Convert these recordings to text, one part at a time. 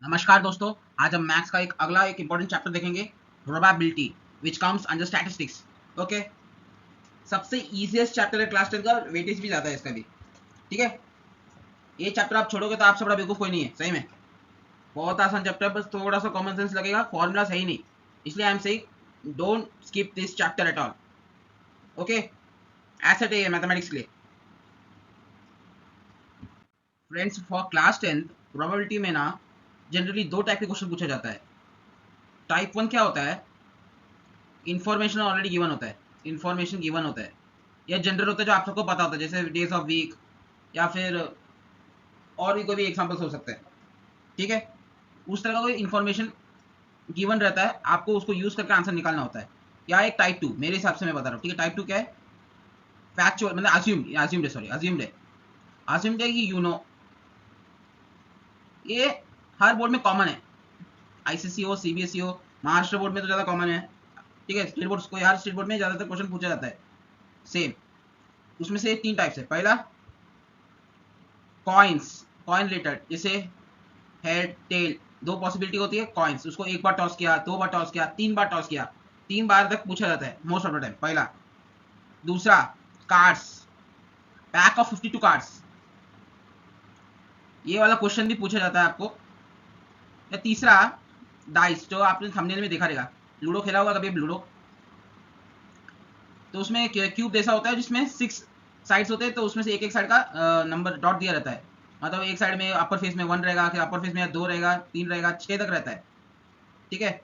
नमस्कार दोस्तों, आज हम मैथ्स का एक इंपॉर्टेंट चैप्टर देखेंगे, probability which comes under statistics. Okay, सबसे इजीएस्ट चैप्टर है क्लास 10 का, वेटेज भी ज़्यादा है इसका भी। ठीक है, ये चैप्टर आप छोड़ोगे तो आपसे बड़ा बेवकूफ़ कोई नहीं है। सही में बहुत आसान चैप्टर है, बस थोड़ा सा कॉमन सेंस लगेगा, फॉर्मूला सही नहीं, इसलिए I am saying don't skip this chapter at all. Okay, ऐसे है मैथमेटिक्स के लिए। फ्रेंड्स, फॉर क्लास 10 प्रोबेबिलिटी में ना जनरली दो टाइप के क्वेश्चन पूछा जाता है। टाइप 1 क्या होता है? इन्फॉर्मेशन ऑलरेडी गिवन होता है, इन्फॉर्मेशन गिवन होता है, या जनरल होता है जो आप सबको पता होता है, जैसे डेज ऑफ वीक या फिर और भी कोई भी एग्जांपल्स हो सकते हैं। ठीक है, उस तरह का कोई इन्फॉर्मेशन गिवन रहता है, आपको उसको यूज करके आंसर निकालना होता है। या एक टाइप 2, मेरे हिसाब से मैं बता रहा हूँ। ठीक है, टाइप 2 क्या है? फैक्चुअल, मतलब अज्यूम्ड है कि ये हर बोर्ड में कॉमन है, आईसीएसई हो, सीबीएसई हो, महाराष्ट्र बोर्ड में तो ज़्यादा कॉमन है। ठीक है, स्टेट बोर्ड को, हर स्टेट बोर्ड में ज़्यादातर क्वेश्चन पूछा जाता है सेम। उसमें से तीन टाइप्स है। पहला कॉइन्स, कॉइन रिलेटेड, जैसे हेड टेल, दो पॉसिबिलिटी होती है कॉइन्स, उसको एक बार टॉस किया, दो बार टॉस किया, तीन बार टॉस किया, तीन बार तक पूछा जाता है मोस्ट ऑफ द टाइम। पहला। दूसरा कार्ड्स, पैक ऑफ 52 कार्ड्स, ये वाला क्वेश्चन भी पूछा जाता है आपको। या तीसरा डाइस, जो आपने थंबनेल में देखा रहेगा, लूडो खेला होगा कभी लूडो, तो उसमें क्यूब जैसा होता है जिसमें 6 साइड्स होते हैं, तो उसमें से एक एक साइड का नंबर डॉट दिया रहता है। मतलब एक साइड में अपर फेस में 1 रहेगा, फिर अपर फेस में 2 रहेगा, 3 रहेगा, 6 तक रहता है। ठीक है,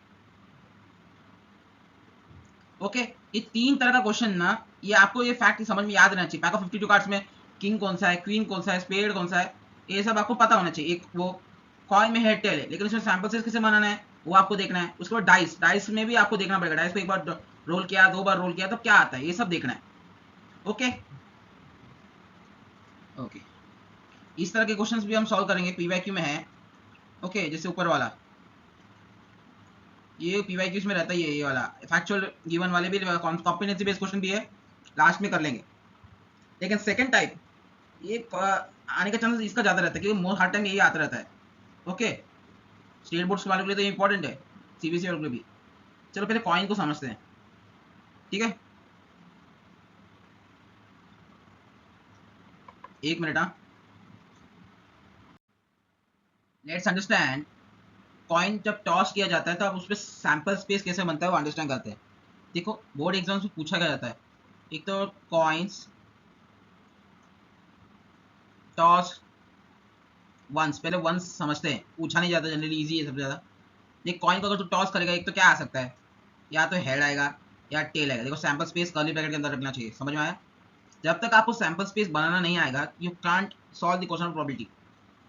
ओके। ये तीन तरह का क्वेश्चन ना, ये आपको ये फैक्ट समझ में याद रहना चाहिए। पैक ऑफ 52 कार्ड्स में किंग कौन सा है, क्वीन कौन सा है, स्पेड कौन सा है, ये सब आपको पता होना चाहिए। एक वो कॉइन में हेड टेल है, लेकिन उसमें सैंपल साइज कैसे बनाना है वो आपको देखना है। उसके बाद डाइस, डाइस में भी आपको देखना पड़ेगा, डाइस को एक बार रोल किया, दो बार रोल किया तो क्या आता है, ये सब देखना है। ओके ओके, इस तरह के क्वेश्चंस भी हम सॉल्व करेंगे, पीवाईक्यू में है। ओके, जैसे ऊपर वाला, ये पीवाईक्यूज में रहता है, ये वाला फैक्चुअल गिवन वाले भी, कॉम्पिटेंसी बेस्ड क्वेश्चन भी है, लास्ट में कर लेंगे। लेकिन सेकंड टाइप, ये आने का चांसेस इसका ज़्यादा रहता है, क्योंकि हर टाइम यही आता रहता है। ओके, स्टेट बोर्ड्स वालों के लिए तो इंपॉर्टेंट है, सीबीएसई वालों के लिए भी। चलो पहले कॉइन को समझते हैं। ठीक है, एक मिनट। हाँ, लेट्स अंडरस्टैंड, कॉइन जब टॉस किया जाता है तो आप उस पर सैंपल स्पेस कैसे बनता है वो अंडरस्टैंड करते हैं। देखो, बोर्ड एग्जाम्स में पूछा गया जाता है, एक तो कॉइन्स टॉस वंस, पहले वंस समझते हैं, पूछा नहीं जाता, जनरली इजी है सबसे ज़्यादा। देख, कॉइन को अगर तू टॉस करेगा, एक तो क्या आ सकता है, या तो हेड आएगा या टेल आएगा। देखो, सैंपल स्पेस कर्ली ब्रैकेट के अंदर रखना चाहिए, समझ में आया? जब तक आपको सैंपल स्पेस बनाना नहीं आएगा, you can't solve the question of probability.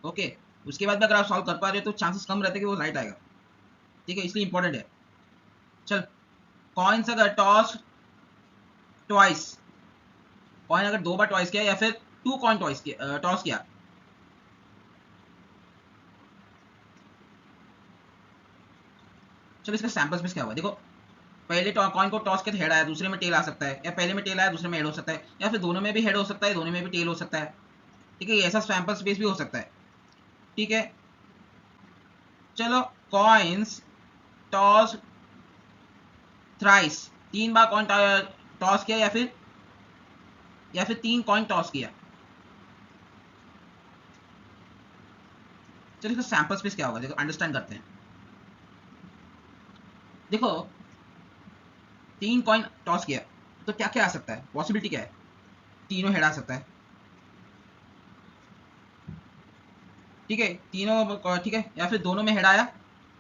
Okay, उसके बाद भी अगर आप सॉल्व कर पा रहे हो तो चांसेस कम रहते हैं कि वो राइट आएगा। ठीक है, इसलिए इंपॉर्टेंट है। चल, कॉइन्स अगर टॉस ट्वाइस, कॉइन अगर दो बार टॉइस किया, या फिर टू कॉइन टॉस किया, चलो इसका सैंपल स्पेस क्या हुआ। देखो, पहले कॉइन को टॉस किया तो हेड आया, दूसरे में टेल आ सकता है, या पहले में टेल आया दूसरे में हेड हो सकता है, या फिर दोनों में भी हेड हो सकता है, दोनों में भी टेल हो सकता है। ठीक है, ऐसा सैंपल स्पेस भी हो सकता है। ठीक है, चलो, कॉइन्स टॉस थ्राइस, तीन बार कॉइन टॉस किया, या फिर तीन कॉइन टॉस किया। चलो इसका सैंपल स्पेस क्या होगा, देखो अंडरस्टैंड करते हैं। देखो, तीन कॉइन टॉस किया तो क्या क्या आ सकता है, पॉसिबिलिटी क्या है? तीनों हेड आ सकता है। ठीक है, तीनों, ठीक है, या फिर दोनों में हेड आया,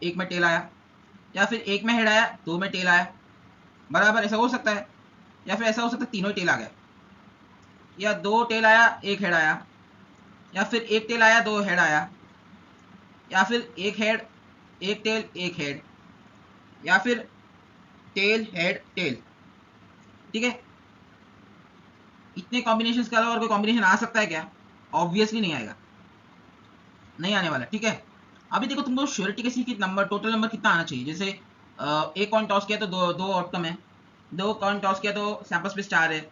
एक में टेल आया, या फिर एक में हेड आया, दो में टेल आया, बराबर, ऐसा हो सकता है। या फिर ऐसा हो सकता है तीनों ही टेल आ गए, या दो टेल आया एक हेड आया, या फिर एक टेल आया दो हेड आया, या फिर एक हेड एक टेल एक हेड, या फिर टेल हेड टेल। ठीक है, इतने कॉम्बिनेशन के अलावा और कोई कॉम्बिनेशन आ सकता है क्या? ऑब्वियसली नहीं आएगा, नहीं आने वाला। ठीक है, अभी देखो, तुमको श्योरिटी कैसी कि नंबर, टोटल नंबर कितना आना चाहिए। जैसे एक कॉइन टॉस किया तो दो दो आउटकम है, दो कॉइन टॉस किया तो सैंपल स्पेस 4 है,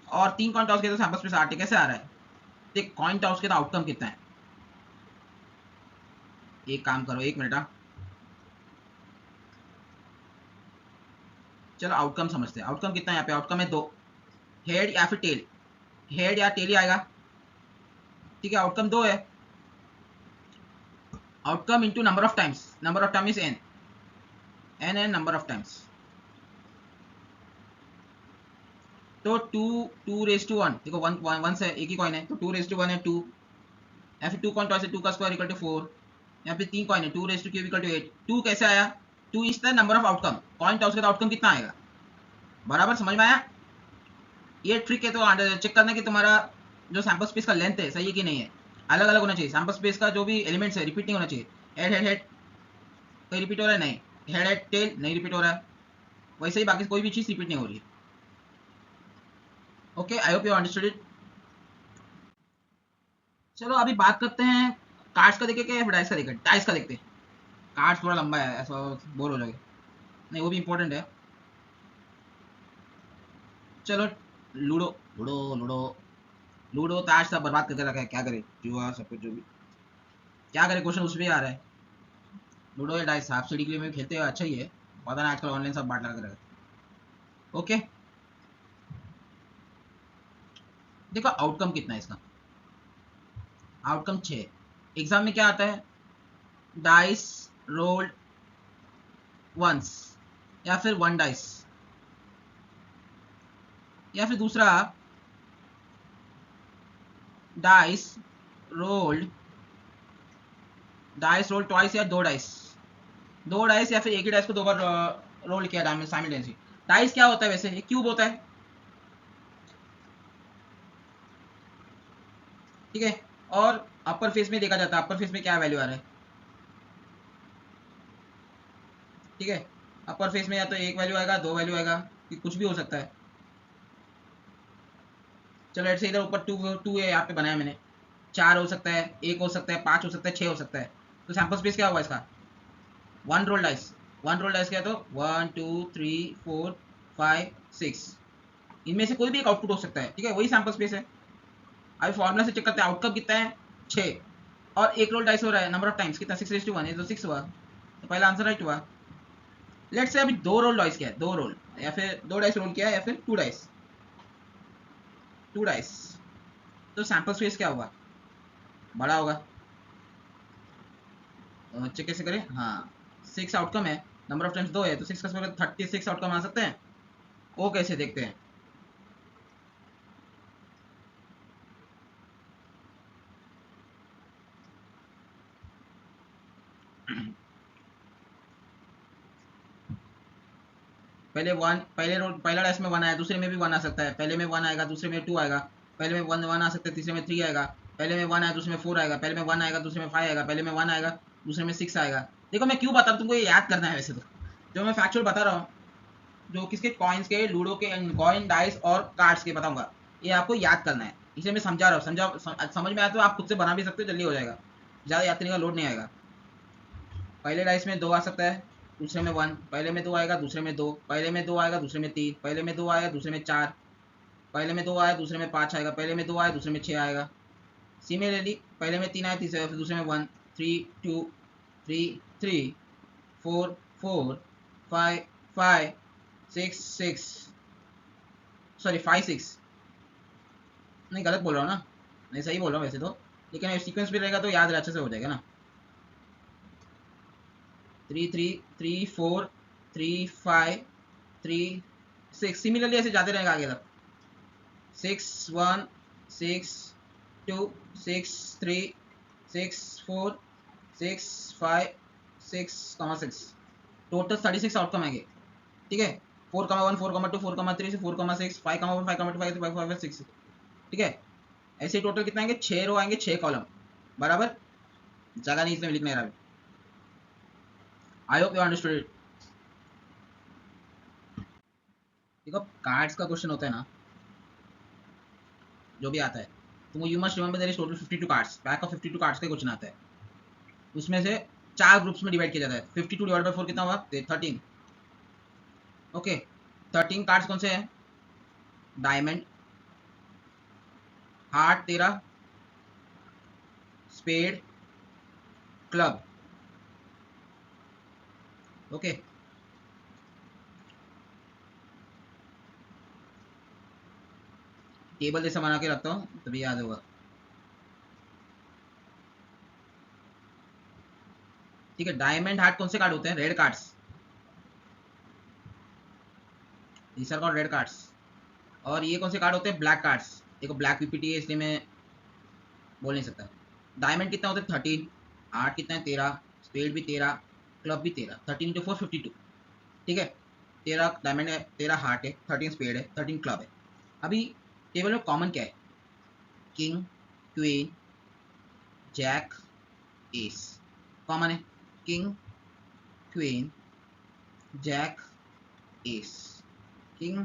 और तीन कॉइन टॉस किया तो सैंपल स्पेस 8 है। कैसे आ रहा है? देख, कॉइन टॉस किया तो आउटकम कितना है, एक काम करो, 1 मिनट। चलो आउटकम समझते हैं। आउटकम कितना है यहाँ पे? आउटकम है 2, हेड या फिर टेल, हेड या टेल ही आएगा। ठीक है, आउटकम 2 है। Outcome into number of times, number of time is n, n n number of times. तो 2 2 रेज टू 1, देखो 1 से एक ही कॉइन है, तो 2 रेज टू 1 है 2, या फिर 2 कॉइन टॉस है, 2 का स्क्वायर इक्वल टू 4, या फिर 3 कॉइन है, 2 raise to cube equal to 8। 2 कैसे आया? 2 is the number of outcome, coin toss का तो आउटकम कितना आएगा? बराबर, समझ में आया? ये ट्रिक है तो चेक करना कि तुम्हारा जो सैंपल स्पेस का लेंथ है सही है कि नहीं है, अलग अलग होना चाहिए। सैंपल स्पेस का जो भी एलिमेंट्स है रिपीट नहीं होना चाहिए। हेड हेड हेड कहीं रिपीट हो रहा है? नहीं। हेड हेड टेल नहीं रिपीट हो रहा है। वैसे ही बाकी कोई भी चीज़ रिपीट नहीं हो रही है। Okay, I hope you understood it. चलो अभी बात करते हैं कार्ड्स का, देखे क्या या डाइस का देखे? डाइस का देखते हैं। कार्ड्स थोड़ा लंबा है, ऐसा बोर हो जाएगा। नहीं, वो भी इंपॉर्टेंट है। चलो लूडो लूडो लूडो लूडो ताश सब बर्बाद करके रखा है, क्या करे, जुआ सब कुछ, जो भी क्या करे, क्वेश्चन उस पर आ रहा है। लूडो या डाइस, हाफ सीढ़ी के लिए में खेलते हुए अच्छा ही है, पता ना आजकल ऑनलाइन सब बांट लगा कर रखा है। ओके, देखो आउटकम कितना है इसका। आउटकम 6। एग्जाम में क्या आता है? डाइस रोल्ड वंस, या फिर 1 डाइस, या फिर दूसरा dice rolled, dice role twice, या 2 डाइस, 2 डाइस या फिर एक ही डाइस को 2 बार रोल किया डायमंड साइमल्टेनियसली। डाइस क्या होता है वैसे? एक क्यूब होता है, ठीक है। और अपर फेस में देखा जाता है, अपर फेस में क्या वैल्यू आ रहा है, ठीक है। अपर फेस में या तो 1 वैल्यू आएगा, 2 वैल्यू आएगा, कि कुछ भी हो सकता है। चलो ऐसे इधर ऊपर 2 2 है, यहाँ पे बनाया मैंने। 4 हो सकता है, 1 हो सकता है, 5 हो सकता है, 6 हो सकता है। तो सैंपल स्पेस क्या होगा इसका? 1 रोल डाइस, 1 रोल डाइस क्या? तो 1 2 3 4 5 6, इनमें से कोई भी एक आउटपुट हो सकता है, ठीक है, वही सैंपल स्पेस है। अभी फॉर्मूला से चेक करते हैं, आउटकम कितना है? 6, और 1 रोल डाइस हो रहा है, नंबर ऑफ टाइम्स कितना? 6 रेज टू 1, ये तो 6 हुआ, तो पहला आंसर राइट हुआ। लेट्स से अभी 2 रोल डाइस किया है, 2 रोल, या फिर 2 डाइस रोल किया है, या फिर 2 डाइस, 2 डाइस, तो सैंपल स्पेस क्या होगा? बड़ा होगा। चेक कैसे करें? हाँ, 6 आउटकम है, नंबर ऑफ टाइम्स 2 है, तो 6 का स्क्वायर 36 आउटकम आ सकते हैं। वो कैसे देखते हैं? पहले 1, पहले रोल पहला डाइस में 1 आया, दूसरे में भी 1 आ सकता है, पहले में 1 आएगा, दूसरे में 2 आएगा, पहले में 1 आ सकता है, तीसरे में 3 आएगा, पहले में 1 आया, दूसरे में 4 आएगा, पहले में 1 आएगा, दूसरे में 5 आएगा, पहले में 1 आएगा, दूसरे में 6 आएगा। देखो मैं क्यों बता रहा हूँ तुमको, ये याद करना है वैसे तो, जो मैं फैक्चुअल बता रहा हूँ, जो किसके कॉइन्स के, लूडो के कॉइन, डाइस और कार्ड्स के बताऊंगा, ये आपको याद करना है, इसे मैं समझा रहा हूँ। समझ में आया तो आप खुद से बना भी सकते हो, जल्दी हो जाएगा, ज़्यादा याद करने का लोड नहीं आएगा। पहले डाइस में 2 आ सकता है, दूसरे में 1, पहले में 2 आएगा, दूसरे में 2, पहले में 2 आएगा, दूसरे में 3, पहले में 2 आएगा, दूसरे में 4, पहले में 2 आया, दूसरे में 5 आएगा, पहले में 2 आया, दूसरे में 6 आएगा। सिमिलरली पहले में 3 आया, तीसरे फिर दूसरे में 1, 3 2 3 3 4 4 5 5 6 6, सॉरी 5 6, नहीं गलत बोल रहा हूँ ना, नहीं सही बोल रहा हूँ वैसे तो, लेकिन सीक्वेंस भी रहेगा तो याद अच्छे से हो जाएगा ना। 3 3 3 4 3 5 3 6, सिमिलरली ऐसे जाते रहेगा आगे तक। 6 1 6 2 6 3 6 4 6 5 6 6, टोटल 36 आउटकम आएंगे, ठीक है। 4 1 4 2 4 3 4 6 5 1 5 2 5 5 5 6, ठीक है। ऐसे टोटल कितना आएंगे? 6 रो आएंगे, 6 कॉलम, बराबर। जगह नहीं इसमें लिखना है। I hope you understood it. देखो कार्ड्स का क्वेश्चन होता है ना, जो भी आता है, तुमको you must remember there is total 52 cards, pack of 52 cards का क्वेश्चन आता है। उसमें से 4 ग्रुप्स में डिवाइड किया जाता है। 52 डिवाइड बाई 4 कितना हुआ? 13। ओके, 13 कार्ड्स कौन से हैं? Diamond, heart 13, spade, club, okay, table जैसा बना के रखता हूँ तभी याद होगा। ठीक है, डायमंड हार्ट कौन से कार्ड होते हैं? Red cards, these are called red cards. और ये कौन से कार्ड होते हैं? Black cards. देखो ब्लैक पीपीटी है इसलिए मैं बोल नहीं सकता। डायमंड कितना होता है? 13। आर्ट कितना है? 13। स्पेड भी 13, क्लब भी 13। 13 इंटू 4 52। ठीक है, 13 डायमंड है, 13 हार्ट है, 13 स्पेड है, 13 क्लब है। अभी टेबल में कॉमन क्या है? King, queen, jack, ace common है। King, queen, jack, ace. King,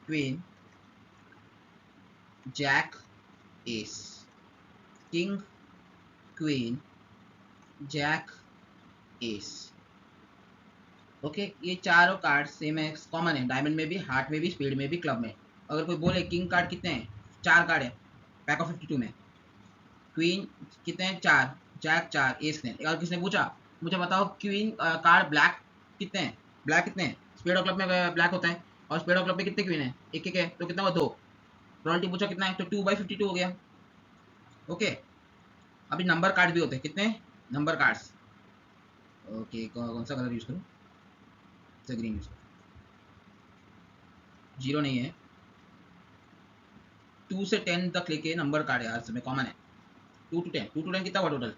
queen, jack, ace. King, queen, jack, ace. Okay, ये चारों कार्ड सेम है, कॉमन है, डायमंड में भी, हार्ट में भी, स्पीड में भी, क्लब में। अगर कोई बोले किंग कार्ड कितने हैं? 4 कार्ड है पैक ऑफ 52 में। क्वीन कितने हैं? 4। जैक 4, एस ने। अगर किसने पूछा मुझे बताओ क्वीन कार्ड ब्लैक कितने हैं? ब्लैक कितने हैं? स्पीड ऑफ क्लब में ब्लैक होता है, और स्पीड ऑफ क्लब में कितने क्वीन है? एक एक है, तो कितना हुआ? 2। रॉयल्टी पूछा कितना है, तो 2/52 हो गया। ओके, अभी नंबर कार्ड भी होते हैं, कितने नंबर कार्ड्स? ओके, कौन सा कलर यूज करूँ? ग्रीन यूज करूँ। 0 नहीं है, 2 से 10 तक लेके नंबर कार्ड है यार, समय कॉमन है। 2 to 10, 2 to 10 कितना हुआ टोटल?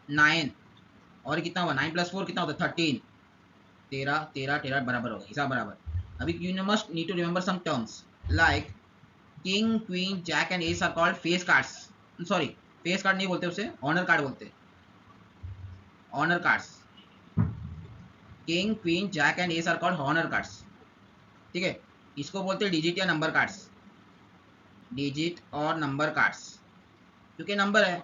9। और कितना हुआ? 9 + 4 कितना होता है? 13। 13 13 13 बराबर होगा, हिसाब बराबर। अभी you must need to remember some terms like king, queen, jack and ace are called face cards. Sorry, face card नहीं बोलते, उसे ऑनर कार्ड बोलते हैं। Honour cards, king, queen, jack and ace are called honour cards. ठीक है, इसको बोलते हैं डिजिट या नंबर कार्ड्स। डिजिट और नंबर कार्ड्स, क्योंकि नंबर है,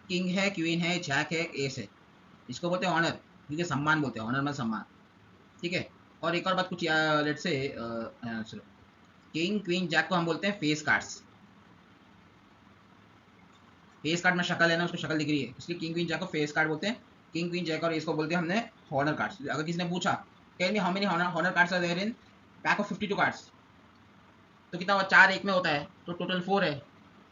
किंग है, क्वीन है, जैक है, एस है, इसको बोलते हैं ऑनर, क्योंकि सम्मान बोलते हैं, ऑनर में सम्मान। ठीक है, और एक और बात कुछ लेट से चलो, किंग, क्वीन, जैक को हम बोलते हैं फेस कार्ड्स। फेस कार्ड में शक्ल है ना, उसको शक्ल दिख रही है, इसलिए किंग, क्वीन, जैक को फेस कार्ड बोलते हैं। किंग, क्वीन, जैक और इसको बोलते हैं हमने हॉनर कार्ड्स। अगर किसी ने पूछा tell me how many honour cards are there in pack of 52 cards, तो कितना हुआ? 4 एक में होता है, तो टोटल 4 है,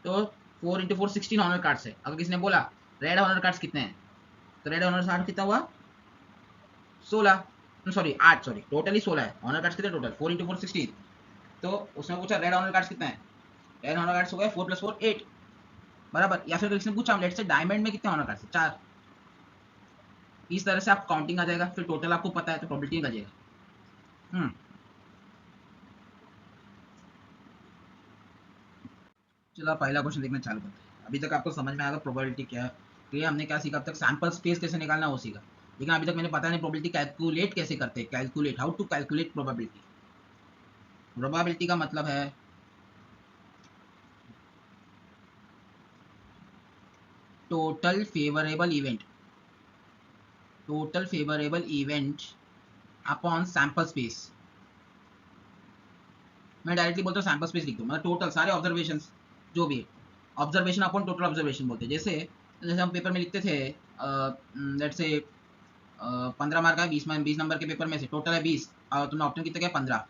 तो 4 इंटू 4 16 हॉनर कार्ड्स है। अगर किसी ने बोला रेड हॉनर कार्ड्स कितने हैं, तो रेड हॉनर कार्ड कितना हुआ? 16, सॉरी 8, सॉरी टोटली 16 है। ऑनर कार्ड्स कितने टोटल? 4 इंटू 4 16। तो उसने पूछा रेड ऑनर कार्ड्स कितने हैं? रेड ऑनर कार्ड्स हो गए 4 + 4 8 बराबर। या फिर किसी ने पूछा लेट से डायमंड में कितने ऑनर कार्ड्स हैं? 4। इस तरह से आप काउंटिंग आ जाएगा, फिर टोटल आपको पता है तो प्रोबेबिलिटी आ जाएगा। चलो पहला क्वेश्चन देखना चालू करते हैं। अभी तक आपको समझ में आएगा प्रोबेबिलिटी क्या है, तो ये हमने क्या सीखा अब तक? सैंपल स्पेस कैसे निकालना वो सीखा, लेकिन अभी तक मैंने पता नहीं प्रोबेबिलिटी कैलकुलेट कैसे करते हैं। Calculate, how to calculate probability. Probability का मतलब है total favourable event, total favourable event upon sample space. मैं डायरेक्टली बोलता हूँ सैंपल स्पेस लिख दूँ, मतलब टोटल सारे ऑब्जर्वेशन जो भी है, ऑब्जर्वेशन अपॉन टोटल ऑब्जर्वेशन बोलते हैं। जैसे जैसे हम पेपर में लिखते थे, लेट से 15 मार्क है, 20 नंबर के पेपर में से टोटल है 20 और तुमने ऑप्शन कितने क्या? 15।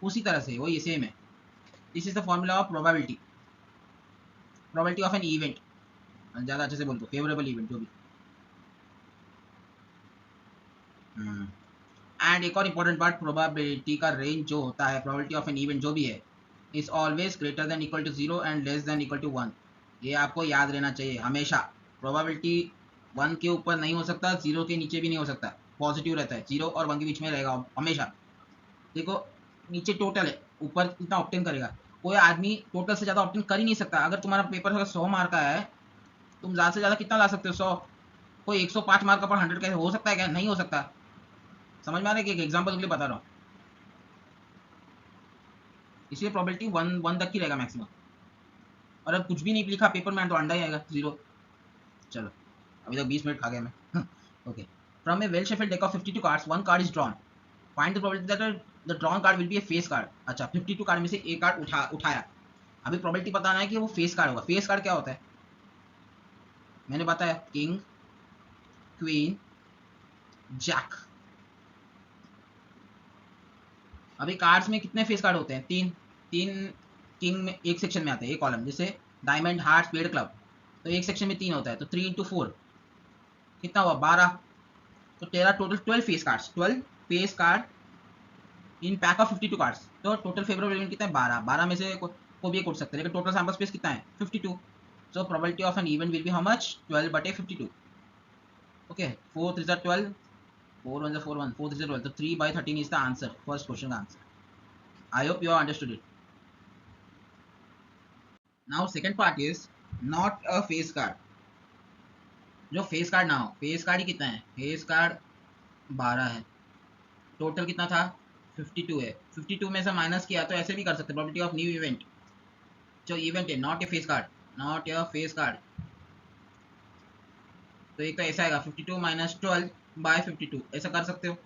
उसी तरह से वही सेम है। This is the formula of probability, probability of an event. ज़्यादा अच्छे से बोल दो, फेवरेबल इवेंट जो भी। एंड एक और इंपॉर्टेंट पार्ट, प्रोबेबिलिटी का रेंज जो होता है, प्रोबेबिलिटी ऑफ एन इवेंट जो भी है, is always greater than equal to 0 and less than equal to 1। ये आपको याद रहना चाहिए हमेशा। प्रोबेबिलिटी 1 के ऊपर नहीं हो सकता, 0 के नीचे भी नहीं हो सकता, पॉजिटिव रहता है, 0 और 1 के बीच में रहेगा हमेशा। देखो नीचे टोटल है, ऊपर कितना ऑप्टेन करेगा। कोई आदमी टोटल से ज़्यादा ऑप्टेन कर ही नहीं सकता। अगर तुम्हारा पेपर अगर 100 मार्क का है, तुम ज़्यादा से ज़्यादा कितना ला सकते हो? 100। कोई 105 मार्क का पर 100 कैसे हो सकता है? क्या नहीं हो सकता? समझ में आ रहा है कि एक एग्जाम्पल के लिए बता रहा हूँ, इसलिए प्रोबेबिलिटी 1 तक ही रहेगा मैक्सिमम। और अब कुछ भी नहीं लिखा पेपर में तो अंडा ही आएगा 0। चलो अभी तक 20 मिनट खा गया मैं। Okay, from A well shuffled deck of 52 cards, one card is drawn, find the probability that the drawn card will be A face card. अच्छा, 52 कार्ड में से एक कार्ड उठाया। अभी प्रोबेबिलिटी बताना है कि वो फेस कार्ड होगा। फेस कार्ड क्या होता है? मैंने बताया किंग, क्वीन, जैक। अभी कार्ड्स में कितने फेस कार्ड होते हैं? तीन। तीन किंग में एक सेक्शन में आते हैं, एक कॉलम, जैसे डायमंड, हार्ट, स्पेड, क्लब, तो एक सेक्शन में तीन होता है, तो 3 × 4 कितना हुआ? 12। तो तेरा total 12 face cards, 12 face card in pack of 52 cards. तो टोटल फेवरेबल एलिमेंट कितना है? 12। 12 में से को भी एक उठ सकते हैं, लेकिन टोटल सैंपल स्पेस कितना है? 52। So probability of an event will be how much? 12/52। Okay, 4 3 12, 4 1 4 1, 4 3 12, तो 3/13 is the answer, first question का answer. I hope you have understood it. Now second part is not a face card. जो face card ना हो, face card ही कितना है? Face card 12 है, total कितना था? 52 है। 52 में से माइनस किया तो ऐसे भी कर सकते हैं, प्रोबेबिलिटी ऑफ न्यू इवेंट, जो इवेंट है, not a face card, not a face card, तो एक तो ऐसा आएगा 52 - 12/52, ऐसा कर सकते हो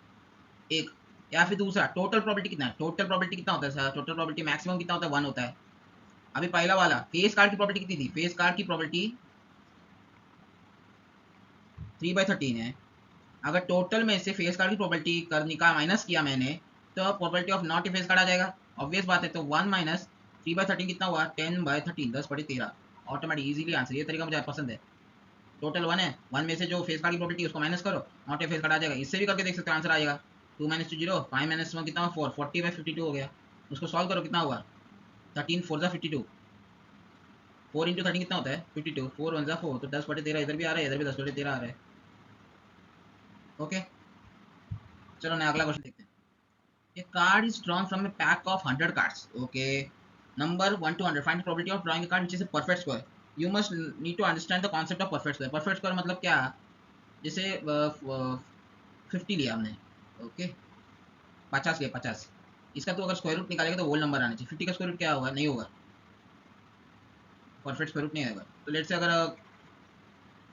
एक। या फिर दूसरा, टोटल प्रोबेबिलिटी कितना है? टोटल प्रोबेबिलिटी कितना होता है सर? टोटल प्रोबेबिलिटी मैक्सिमम कितना होता है? 1 होता है। अभी पहला वाला फेस कार्ड की प्रोबेबिलिटी कितनी थी? फेस कार्ड की प्रोबेबिलिटी 3/13 है। अगर टोटल में से फेस कार्ड की प्रोबेबिलिटी करने का माइनस किया मैंने, तो probability of not a face card आ जाएगा, ऑब्वियस बात है। तो 1 - 3/13 कितना हुआ? 10/13, 10/13, ऑटोमेटिक, इजीली आंसर। ये तरीका मुझे पसंद है। टोटल 1 है, 1 में से जो फेस कार्ड की प्रोबेबिलिटी उसको माइनस करो, नॉट ए फेस कार्ड आ जाएगा। इससे भी करके देख सकते हो, आंसर आ जाएगा। 2 - 2 0, 5 - 1 कितना हुआ? 4, 40/52 हो गया। उसको सॉल्व करो, कितना हुआ? 13 4 52, 4 × 13 कितना होता है? 52, 4 1 4, तो 10/13 इधर भी आ रहा है, इधर भी 10/13 आ रहा है। ओके, चलो नया अगला क्वेश्चन देखते हैं। A card is drawn from a pack of 100 cards. Okay. Number 1 to 100. Find the probability of drawing a card which is a perfect square. You must need to understand the concept of perfect square. Perfect square मतलब क्या? जैसे 50 लिया हमने, okay, 50 लिया, 50, इसका तो अगर square root निकालेगा तो होल नंबर आना चाहिए। 50 का स्क्वायर रूट क्या होगा? नहीं होगा, परफेक्ट स्क्वायर रूट नहीं आएगा। तो लेट से अगर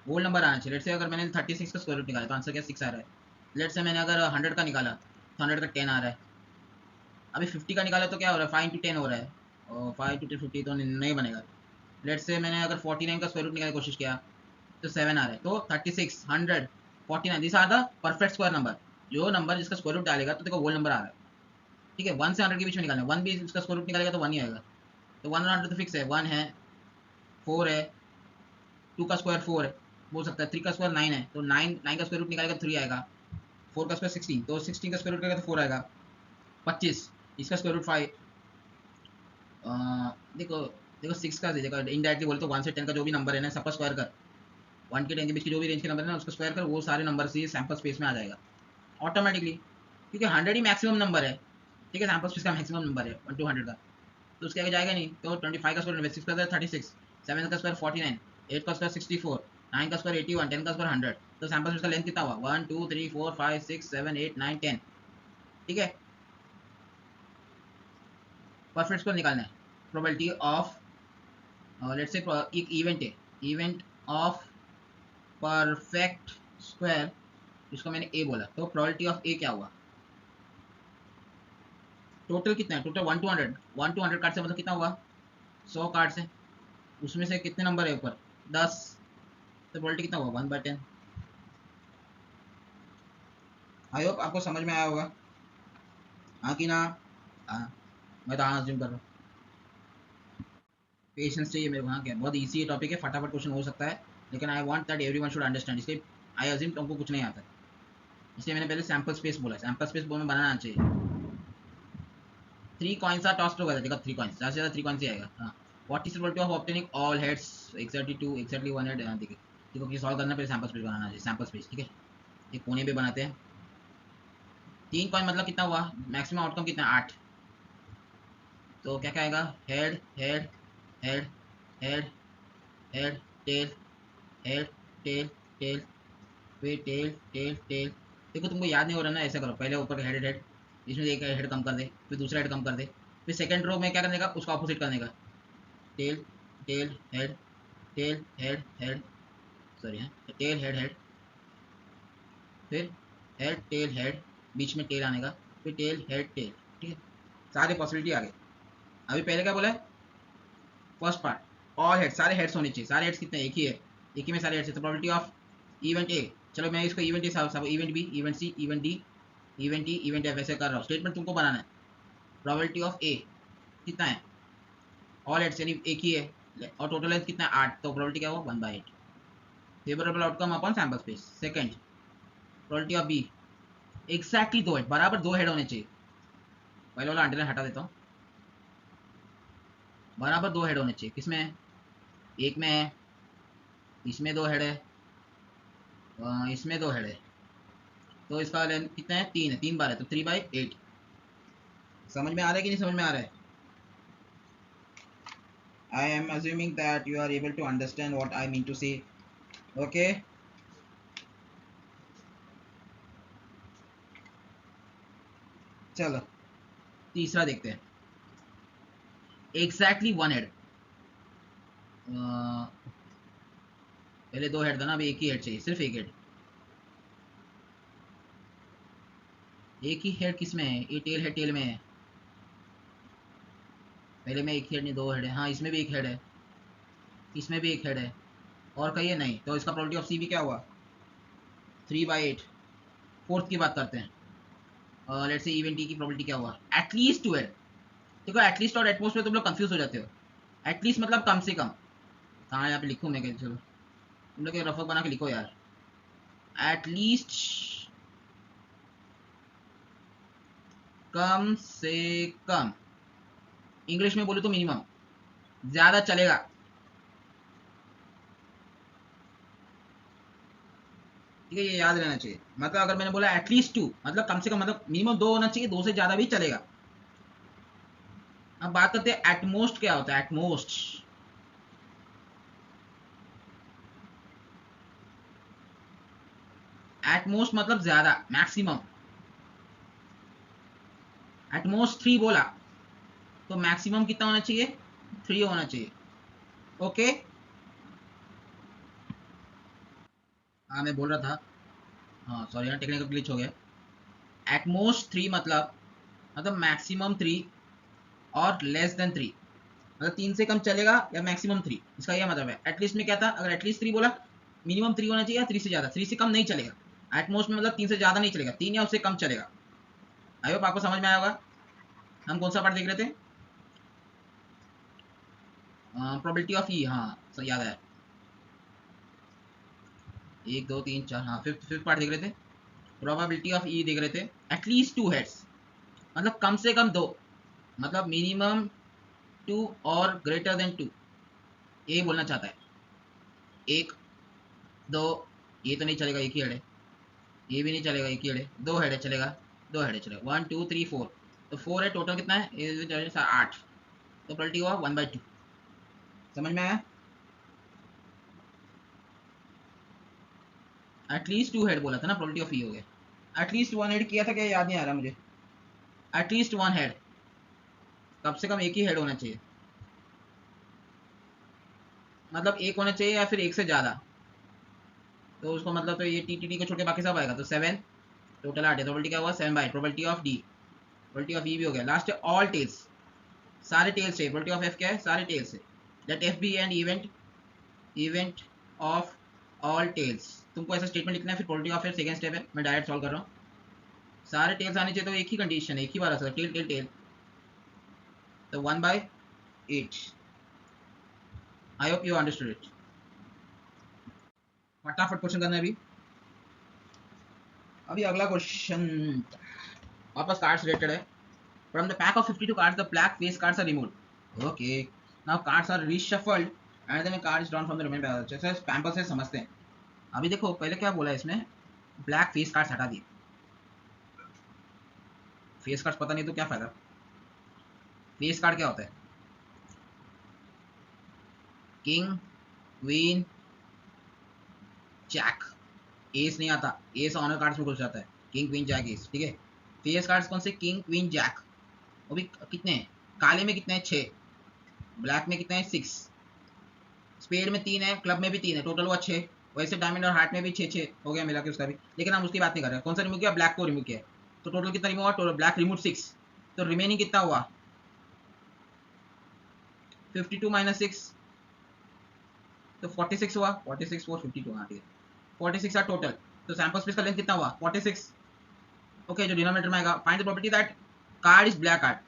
होल नंबर आना चाहिए। लेट से अगर मैंने 36 का स्क्वायर रूट निकाला तो आंसर क्या? 6 आ रहा है। लेट से मैंने अगर 100 का निकाला तो 100 का 10 आ रहा है। अभी 50 का निकाला तो क्या हो रहा है? 5 × 10 हो रहा है, और 5 × 10 50 तो नहीं बनेगा। लेट से मैंने अगर 49 का स्क्वायर रूट निकालने की कोशिश किया तो 7 आ रहा है। तो 36, 100, 49, this are the perfect square number. जो नंबर जिसका स्क्वायर रूट डालेगा तो देखो वो नंबर आ रहा है, ठीक है। 1 से 100 के बीच में निकालना है, 1 भी इसका स्क्वायर रूट निकालेगा तो 1 ही आएगा। तो 1 और 100 तो फिक्स है, 1 है, 4 है, 2 का स्क्वायर 4 है, बोल सकता है, 3 का स्क्वायर 9 है, तो 9 का स्क्वायर रूट निकालेगा तो 3 आएगा, 4 का स्क्वायर 16, तो 16 का स्क्वायर रूट करेगा तो 4 आएगा, 25, इसका स्क्वायर रूट 5। देखो देखो 6 का देखो इनडायरेक्टली बोले तो 1 से 10 का जो भी नंबर है ना, सबका स्क्वायर कर, 1 के 10 के बीच की जो भी रेंज के नंबर है ना, उसका स्क्वायर कर, वो सारे नंबर से सैंपल स्पेस में आ जाएगा ऑटोमेटिकली, क्योंकि 100 ही मैक्सिमम नंबर है, ठीक है। सैंपल स्पेस का मैक्सिमम नंबर है 1 to 100 का, तो उसके आगे जाएगा नहीं। तो 25 का स्क्वायर 6 का 36, 7 का स्क्वायर 49, 8 का स्क्वायर 64, 9 का स्क्वायर 81, 10 का स्क्वायर 100, तो सैंपल स्पेस का लेंथ कितना हुआ? 1 2 3 4 5 6 7 8 9 10, ठीक है। परफेक्ट स्क्वायर निकालना है। प्रोबेबिलिटी ऑफ लेट्स से एक इवेंट है, इवेंट ऑफ परफेक्ट स्क्वायर, जिसको मैंने ए बोला, तो प्रोबेबिलिटी ऑफ ए क्या हुआ? टोटल कितना है? टोटल 1 to 100, 1 to 100 कार्ड से मतलब कितना हुआ? 100 कार्ड से, उसमें से कितने नंबर है ऊपर? 10, तो प्रोबेबिलिटी कितना हुआ? 1/10। आई होप आपको समझ में आया होगा, हाँ कि ना? हाँ, मैं तो हाँ जिम कर रहा हूँ। पेशेंस चाहिए मेरे को, हाँ क्या, बहुत ईजी टॉपिक है, फटाफट क्वेश्चन हो सकता है, लेकिन I want that everyone should understand, इसलिए आई अज्यूम तुमको कुछ नहीं आता, इसलिए मैंने पहले सैंपल स्पेस बोला। सैंपल स्पेस में बनाना चाहिए। 3 कॉइन्स आर टॉस्ड टुगेदर, देखो 3 कॉइन्स, ज़्यादा से ज़्यादा 3 कॉइन्स ही आएगा। हाँ, what is probability of obtaining all heads? Exactly 2, exactly 1 head. देखिए देखो, ये सॉल्व करना पहले सैंपल स्पेस बनाना चाहिए, सैंपल स्पेस, ठीक है। एक कोने पे बनाते हैं। 3 कॉइन मतलब कितना हुआ? मैक्सिमम आउटकम कितना? 8। तो क्या क्या आएगा? Head head head head head tail, head tail tail, फिर टेल टेल टेल। देखो तुमको याद नहीं हो रहा ना, ऐसा करो, पहले ऊपर का हेड हेड, इसमें एक हेड कम कर दे, फिर दूसरा हेड कम कर दे, फिर सेकंड रो में क्या करने का? उसका ऑपोजिट करने का, tail tail head, tail head head, sorry है, टेल हेड हेड, फिर हेड टेल हेड, बीच में टेल आने का, फिर टेल हेड टेल, ठीक है। सारे पॉसिबिलिटी आ गए। अभी पहले क्या बोला है? फर्स्ट पार्ट, ऑल हेड, सारे हेड्स होने चाहिए। सारे हेड्स कितने? एक ही है, एक ही में सारे हेड्स है, तो प्रोबेबिलिटी ऑफ इवेंट ए चलो मैं इसको इवेंट सब event B, event C, event D, event E, event F ऐसे कर रहा हूँ। स्टेटमेंट तुमको बनाना है। प्रोबेबिलिटी ऑफ ए कितना है, ऑल एड्स यानी एक ही है, और टोटल लेंथ कितना है 8, तो प्रोबेबिलिटी क्या हुआ 1/8। Favourable outcome upon sample space. Second probability of B exactly 2 head, बराबर 2 हेड होने चाहिए। पहले वाला अंडरलाइन हटा देता हूँ। बराबर 2 हेड होने चाहिए। किसमें है, एक में है, इसमें 2 हेड है, इसमें 2 हेड है, तो इसका लेंथ कितना है 3 है, 3 बार है तो 3/8। समझ में आ रहा है कि नहीं समझ में आ रहा है? I am assuming that you are able to understand what I mean to say. Okay. चलो तीसरा देखते हैं। एग्जैक्टली 1 हेड, पहले 2 हेड था ना, अभी एक ही हेड चाहिए, सिर्फ एक हेड। एक ही हेड किसमें है, ये टेल है, टेल में है। पहले में एक हेड नहीं 2 हेड है, हाँ इसमें भी एक हेड है, इसमें भी एक हेड है, और कहीं है नहीं, तो इसका प्रोबेबिलिटी ऑफ सी भी क्या हुआ 3/8। फोर्थ की बात करते हैं। लेट्स से इवेंट टी की प्रोबेबिलिटी क्या हुआ, एटलीस्ट 2 हेड। देखो एटलीस्ट और एटमोस्ट में तुम लोग कंफ्यूज हो जाते हो। एटलीस्ट मतलब कम से कम, कहाँ यहाँ पे लिखूँ मैं, चलो तुम लोग रफक बना के लिखो यार। एटलीस्ट कम से कम, इंग्लिश में बोले तो मिनिमम, ज्यादा चलेगा। ठीक है, ये याद रहना चाहिए। मतलब अगर मैंने बोला एटलीस्ट 2 मतलब कम से कम, मतलब मिनिमम 2 होना चाहिए, 2 से ज्यादा भी चलेगा। अब बात करते हैं एटमोस्ट क्या होता है। एटमोस्ट एटमोस्ट मतलब ज्यादा, मैक्सिमम। एटमोस्ट 3 बोला तो मैक्सिमम कितना होना चाहिए 3 होना चाहिए। ओके, हाँ मैं बोल रहा था, हाँ सॉरी यार टेक्निकल ग्लिच हो गया। एटमोस्ट 3 मतलब मैक्सिमम 3 और लेस देन 3, मतलब 3 से कम चलेगा या मैक्सिमम 3, इसका यह मतलब है। एटलीस्ट में क्या था, अगर एटलीस्ट 3 बोला मिनिमम 3 होना चाहिए, या 3 से ज्यादा, 3 से कम नहीं चलेगा। एटमोस्ट में मतलब 3 से ज्यादा नहीं चलेगा, 3 या उससे कम चलेगा। आई होप आपको समझ में आया होगा। हम कौन सा पार्ट देख रहे थे, प्रोबेबिलिटी ऑफ ई, हाँ सही याद है, 1 2 3 4, हाँ फिफ्थ फिफ्थ पार्ट देख रहे थे। प्रोबेबिलिटी ऑफ ई देख रहे थे। एटलीस्ट 2 हेड्स मतलब कम से कम 2, मतलब मिनिमम 2 और ग्रेटर देन 2, ये बोलना चाहता है। 1 2, ये तो नहीं चलेगा, एक ही हेड है। ये भी नहीं चलेगा, एक ही हेड है। 2 हेड है चलेगा, 2 हेड है चलेगा। 1 2 3 4, तो 4 है टोटल, कितना है 8, तो प्रोबेबिलिटी हुआ 1/2। समझ में आया? एटलीस्ट 2 हेड बोला था ना, प्रोबेबिलिटी ऑफ ई हो गया। एटलीस्ट 1 हेड किया था क्या, याद नहीं आ रहा मुझे। एटलीस्ट 1 हेड, कम से कम एक ही हेड होना चाहिए, मतलब एक होना चाहिए या फिर एक से ज़्यादा। तो उसको मतलब तो ये टी को छोड़ के बाकी सब आएगा, तो 7, टोटल 8 है, प्रोबेबिलिटी क्या हुआ 7/8। Probability of D, probability of E भी हो गया। लास्ट है ऑल टेल्स, सारे टेल्स से। प्रोबेबिलिटी ऑफ एफ क्या है, सारे टेल्स से। Let F be and event, event of all tails. तुमको ऐसा स्टेटमेंट लिखना है, फिर probability of F second step है, मैं डायरेक्ट सॉल्व कर रहा हूँ। सारे टेल्स आने चाहिए, तो एक ही कंडीशन है, एक ही बार आ सकता है, टेल टेल टेल, तो 1/8। I hope you understood it. फटाफट क्वेश्चन करना है अभी। अभी अगला क्वेश्चन वापस कार्ड्स रिलेटेड है। From the pack of 52 cards the black face cards are removed. Okay, now cards are reshuffled and then card is drawn from the remaining pack. जैसे पैम्पल से समझते हैं। अभी देखो पहले क्या बोला है इसमें, ब्लैक फेस कार्ड्स हटा दिए। फेस कार्ड्स पता नहीं तो क्या फायदा। फेस कार्ड क्या होता है, किंग क्वीन जैक, एस नहीं आता, एस ऑनर कार्ड्स में घुस जाता है, किंग क्वीन जैक एस, ठीक है। फेस कार्ड्स कौन से, किंग क्वीन जैक, वो भी कितने हैं, काले में कितने हैं 6, ब्लैक में कितने हैं 6, स्पेड में 3 है, क्लब में भी 3 है, टोटल हुआ 6। वैसे डायमंड और हार्ट में भी 6 6 हो गया मिला के उसका भी, लेकिन हम उसकी बात नहीं कर रहे। कौन सा रिमूव किया, ब्लैक को रिमूव किया, तो टोटल कितना रिमूव हुआ, टोटल ब्लैक रिमूव 6, तो रिमेनिंग कितना हुआ 52 - 6, तो 46 हुआ। 46 4 52, हाँ ठीक है 46 है टोटल। तो सैंपल स्पेस का लेंथ कितना हुआ 46। ओके, जो डिनोमिनेटर में आएगा, find the property that card is black card.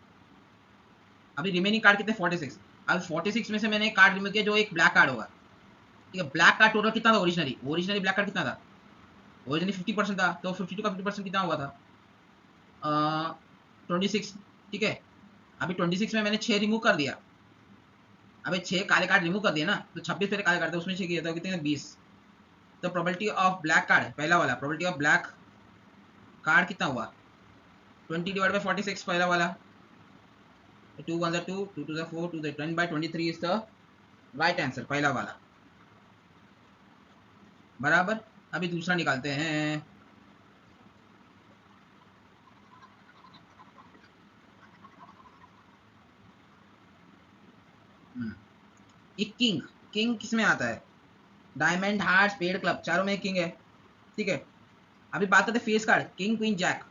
अभी रिमेनिंग कार्ड कितने 46। अब 46 में से मैंने एक कार्ड रिमूव किया जो एक ब्लैक कार्ड होगा। ठीक है, ब्लैक कार्ड टोटल कितना था ओरिजिनली ब्लैक कार्ड कितना था, ओरिजिनली 50% था, तो 52 का 50% कितना हुआ था 26। ठीक है, अभी 26 में मैंने 6 रिमूव कर दिया। अबे 6 काले कार्ड रिमूव कर दिए ना, तो 26 पहले काले कार्ड थे, उसमें 6 किया था, कितने 20। तो प्रोबेबिलिटी ऑफ ब्लैक कार्ड पहला वाला, प्रोबेबिलिटी ऑफ ब्लैक कार्ड कितना हुआ 20 डिवाइड बाय 46 पहला वाला, 2 1 2 2 2 4 2 10 by 23 is the right answer पहला वाला, बराबर। अभी दूसरा निकालते हैं। एक किंग, किंग किस में आता है, डायमंड हार्ट स्पेड क्लब, चारों में किंग है। ठीक है, अभी बात करते हैं face card, king queen jack.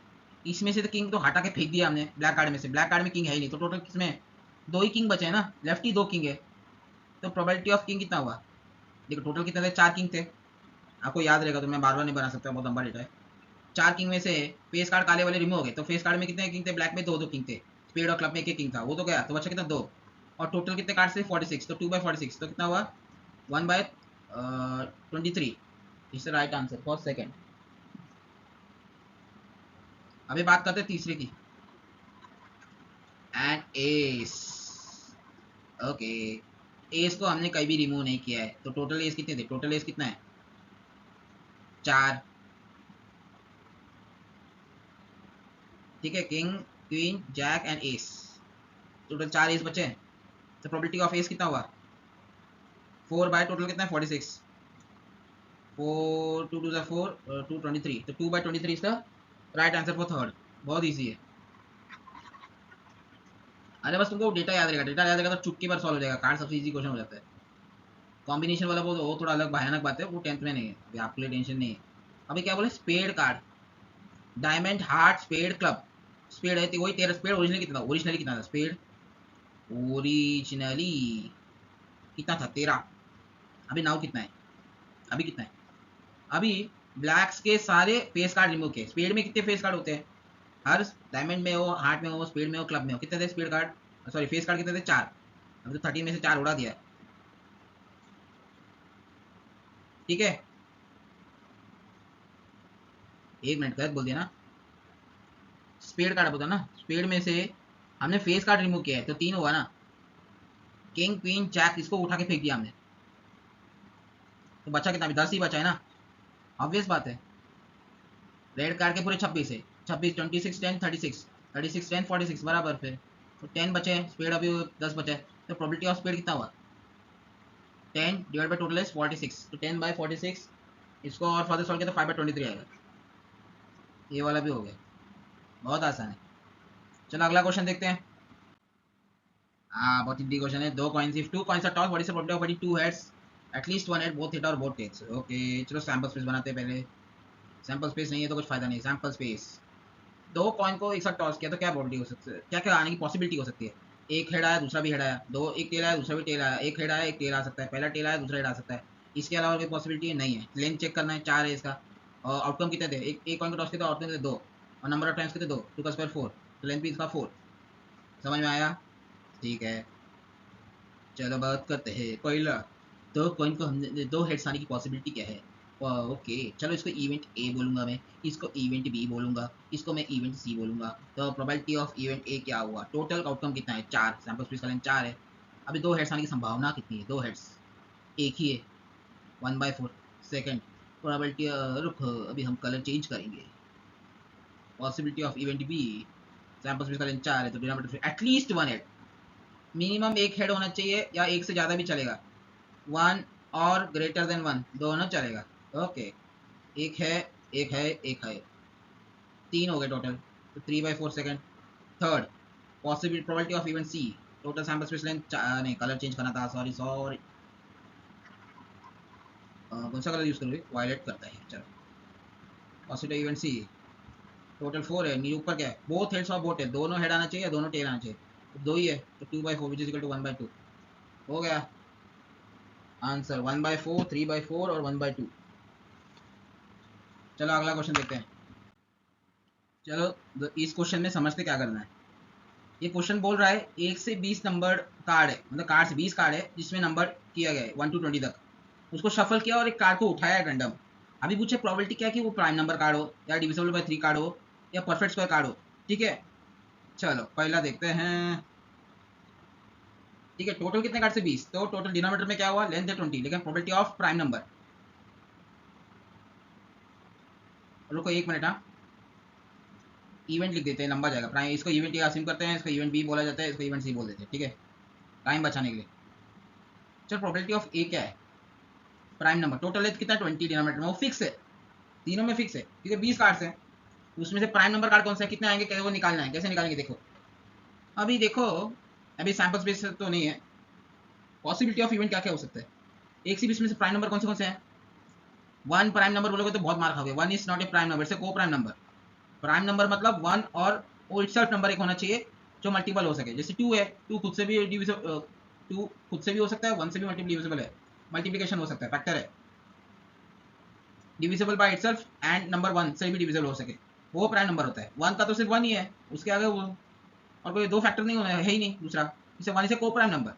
इसमें से तो किंग तो हटा के फेंक दिया हमने ब्लैक कार्ड में से, ब्लैक कार्ड में किंग है ही नहीं, तो टोटल किसमें दो ही किंग बचे हैं ना, लेफ्ट ही दो किंग है। तो प्रोबेबिलिटी ऑफ किंग कितना हुआ, देखो टोटल कितने थे, 4 किंग थे, आपको याद रहेगा तो मैं बार बार नहीं बना सकता, बहुत लंबा डेटा है। 4 किंग में से फेस कार्ड काले वाले रिमूव हो गए, तो फेस कार्ड में कितने किंग थे, ब्लैक में दो दो किंग थे, स्पेड और क्लब में एक एक किंग था, वो तो गया, तो बच्चा कितना 2। और टोटल कितने कार्ड से 46, तो 2 बाय 46, तो कितना हुआ 1 by 23 is the right answer for second. अभी बात करते हैं तीसरे की, एंड एस। ओके, एस को हमने कहीं भी रिमूव नहीं किया है, तो टोटल एस कितने थे, टोटल एस कितना है 4। ठीक है, king queen jack and ace, total 4 ace बचे हैं। तो प्रोबेबिलिटी ऑफ एस कितना हुआ 4 बाय टोटल कितना है 46, 4 2 2 4 2 23, तो 2 by 23 is the right answer for third. बहुत ईजी है। अरे बस तुमको डेटा याद रहेगा, डेटा याद रहेगा तो चुटकी पर सॉल्व हो जाएगा, कार्ड सबसे इजी क्वेश्चन हो जाता है। कॉम्बिनेशन वाला वो थोड़ा अलग भयानक बात है, वो 10th में नहीं है, अभी आपके लिए टेंशन नहीं है। अभी क्या बोले, spade card, diamond heart spade club, spade है तो वही तेरा स्पेड ओरिजिनली कितना था स्पेड ओरिजिनली कितना था 13। अभी नाउ कितना है, अभी कितना है, अभी ब्लैक्स के सारे फेस कार्ड रिमूव किए। स्पेड में कितने फेस कार्ड होते हैं, हर डायमंड में हो, हार्ट में हो, स्पेड में हो, क्लब में हो, कितने थे spade card, sorry face card कितने थे 4। अभी तो 13 में से 4 उड़ा दिया। ठीक है, 1 मिनट गलत बोल दिया ना, स्पेड कार्ड बोलता ना, स्पेड में से हमने फेस कार्ड रिमूव किया है तो 3 हुआ ना, किंग क्वीन जैक इसको उठा के फेंक दिया हमने, तो बचा कितना, 10 ही बचा है ना, ऑब्वियस बात है। रेड कार्ड के पूरे 26 है, 26 26 10 36 36 10 46 बराबर, फिर तो 10 बचे हैं, स्पीड अभी 10 बचे हैं, तो प्रोबेबिलिटी ऑफ स्पीड कितना हुआ 10 डिवाइड बाय टोटल इज 46, तो 10 बाय 46, इसको और फर्दर सॉल्व किया तो 5 बाय 23 आएगा। ये वाला भी हो गया, बहुत आसान है। चलो अगला क्वेश्चन देखते हैं। हाँ बहुत इजी क्वेश्चन है, दो coins, if two coins are toss what is the probability of finding two heads at least one head both head और बोथ टेल्स। ओके चलो सैंपल स्पेस बनाते हैं पहले, सैंपल स्पेस नहीं है तो कुछ फायदा नहीं, सैंपल स्पेस। दो कॉइन को एक साथ टॉस किया तो क्या प्रोबेबिलिटी हो सकती है, क्या क्या आने की पॉसिबिलिटी हो सकती है, एक हेड आया दूसरा भी हेड आया, दो एक टेल आया दूसरा भी टेल आया, एक हेड आया एक टेल आ सकता है, पहला टेल आया दूसरा हेड आ सकता है, इसके अलावा कोई पॉसिबिलिटी नहीं है। लेंथ चेक करना है, 4 है इसका, और आउटकम कितने थे, एक कॉइन को टॉस किया तो आउटकम थे 2, और नंबर ऑफ टाइम्स कितने 2, 2 का स्क्वायर 4, तो लेंथ भी इसका 4। समझ में आया, ठीक है। चलो बात करते हैं पहला, दो कॉइन को हमने दो हेड्स आने की पॉसिबिलिटी क्या है। ओके चलो इसको इवेंट ए बोलूंगा मैं, इसको इवेंट बी बोलूंगा, इसको मैं इवेंट सी बोलूंगा। तो प्रोबेबिलिटी ऑफ इवेंट ए क्या हुआ, टोटल आउटकम कितना है 4, सैंपल स्पेस का लेंथ 4 है। अभी दो हेड्स आने की संभावना कितनी है, दो हेड्स एक ही है 1/4। सेकेंड प्रोबेबिलिटी, रुक अभी हम कलर चेंज करेंगे, possibility of event B, sample space का लेंथ 4 है तो denominator at least one head, minimum एक हेड होना चाहिए या एक से ज़्यादा भी चलेगा, 1 और ग्रेटर देन 1 दोनों चलेगा। ओके एक है एक है एक है, 3 हो गए टोटल, तो 3/4 second. Third possibility probability of event C, total sample space length, नहीं कलर चेंज करना था, सॉरी सॉरी, कौन सा कलर यूज़ करोगे, वायलेट करता है, चलो पॉसिबिलिटी इवेंट सी, टोटल 4 है, नी ऊपर क्या है, बोथ हेड्स और बोथ टेल, दोनों हेड आना चाहिए या दोनों टेल आना चाहिए, तो दो ही है, तो 2/4 विच इज इक्वल टू 1/2 हो गया आंसर, 1/4 3/4 और 1/2। चलो अगला क्वेश्चन देखते हैं। चलो इस क्वेश्चन में समझते क्या करना है। ये क्वेश्चन बोल रहा है 1 से 20 नंबर कार्ड है, मतलब कार्ड से 20 कार्ड है जिसमें नंबर किया गया है 1 to 20 तक। उसको शफल किया और एक कार्ड को उठाया रैंडम। अभी पूछे प्रोबेबिलिटी क्या है कि वो प्राइम नंबर कार्ड हो, या डिविजिबल बाय 3 कार्ड हो, या परफेक्ट स्क्वायर कार्ड हो। ठीक है, चलो पहला देखते हैं। ठीक है, टोटल कितने कार्ड से 20, तो टोटल डिनोमिनेटर में क्या हुआ, लेंथ है 20, लेकिन प्रोबेबिलिटी ऑफ प्राइम नंबर। रुको 1 मिनट, हाँ इवेंट लिख देते हैं, लंबा जाएगा। प्राइम इसको इवेंट ए असीम करते हैं, इसको इवेंट बी बोला जाता है, इसको इवेंट सी बोल देते हैं। ठीक है, टाइम बचाने के लिए। चल प्रोबेबिलिटी ऑफ ए क्या है, प्राइम नंबर, टोटल लेंथ कितना 20 डिनोमिनेटर में, वो फिक्स है, तीनों में फिक्स है क्योंकि 20 कार्ड्स हैं। उसमें से प्राइम नंबर कार्ड कौन सा है, कितने आएंगे, कैसे वो निकालना है, कैसे निकालेंगे देखो। अभी देखो, अभी सैंपल स्पेस तो नहीं है, पॉसिबिलिटी ऑफ इवेंट क्या क्या हो सकता है। एक से 20 में से प्राइम नंबर कौन से हैं। वन प्राइम नंबर बोलोगे तो बहुत मार खाओगे। One is not a prime number, it's a को प्राइम नंबर। प्राइम नंबर मतलब वन और वो इटसेल्फ नंबर एक होना चाहिए जो मल्टीपल हो सके। जैसे 2 है, 2 खुद से भी डिविजिबल, 2 खुद से भी हो सकता है, 1 से भी मल्टीप्लिकेबल है, मल्टीप्लिकेशन हो सकता है, फैक्टर है, divisible by itself and number 1 से भी डिविजिबल हो सके, वो प्राइम नंबर होता है। 1 का तो सिर्फ 1 ही है, उसके आगे वो और कोई दो फैक्टर नहीं होना है ही नहीं दूसरा, इसे 1 से को प्राइम नंबर।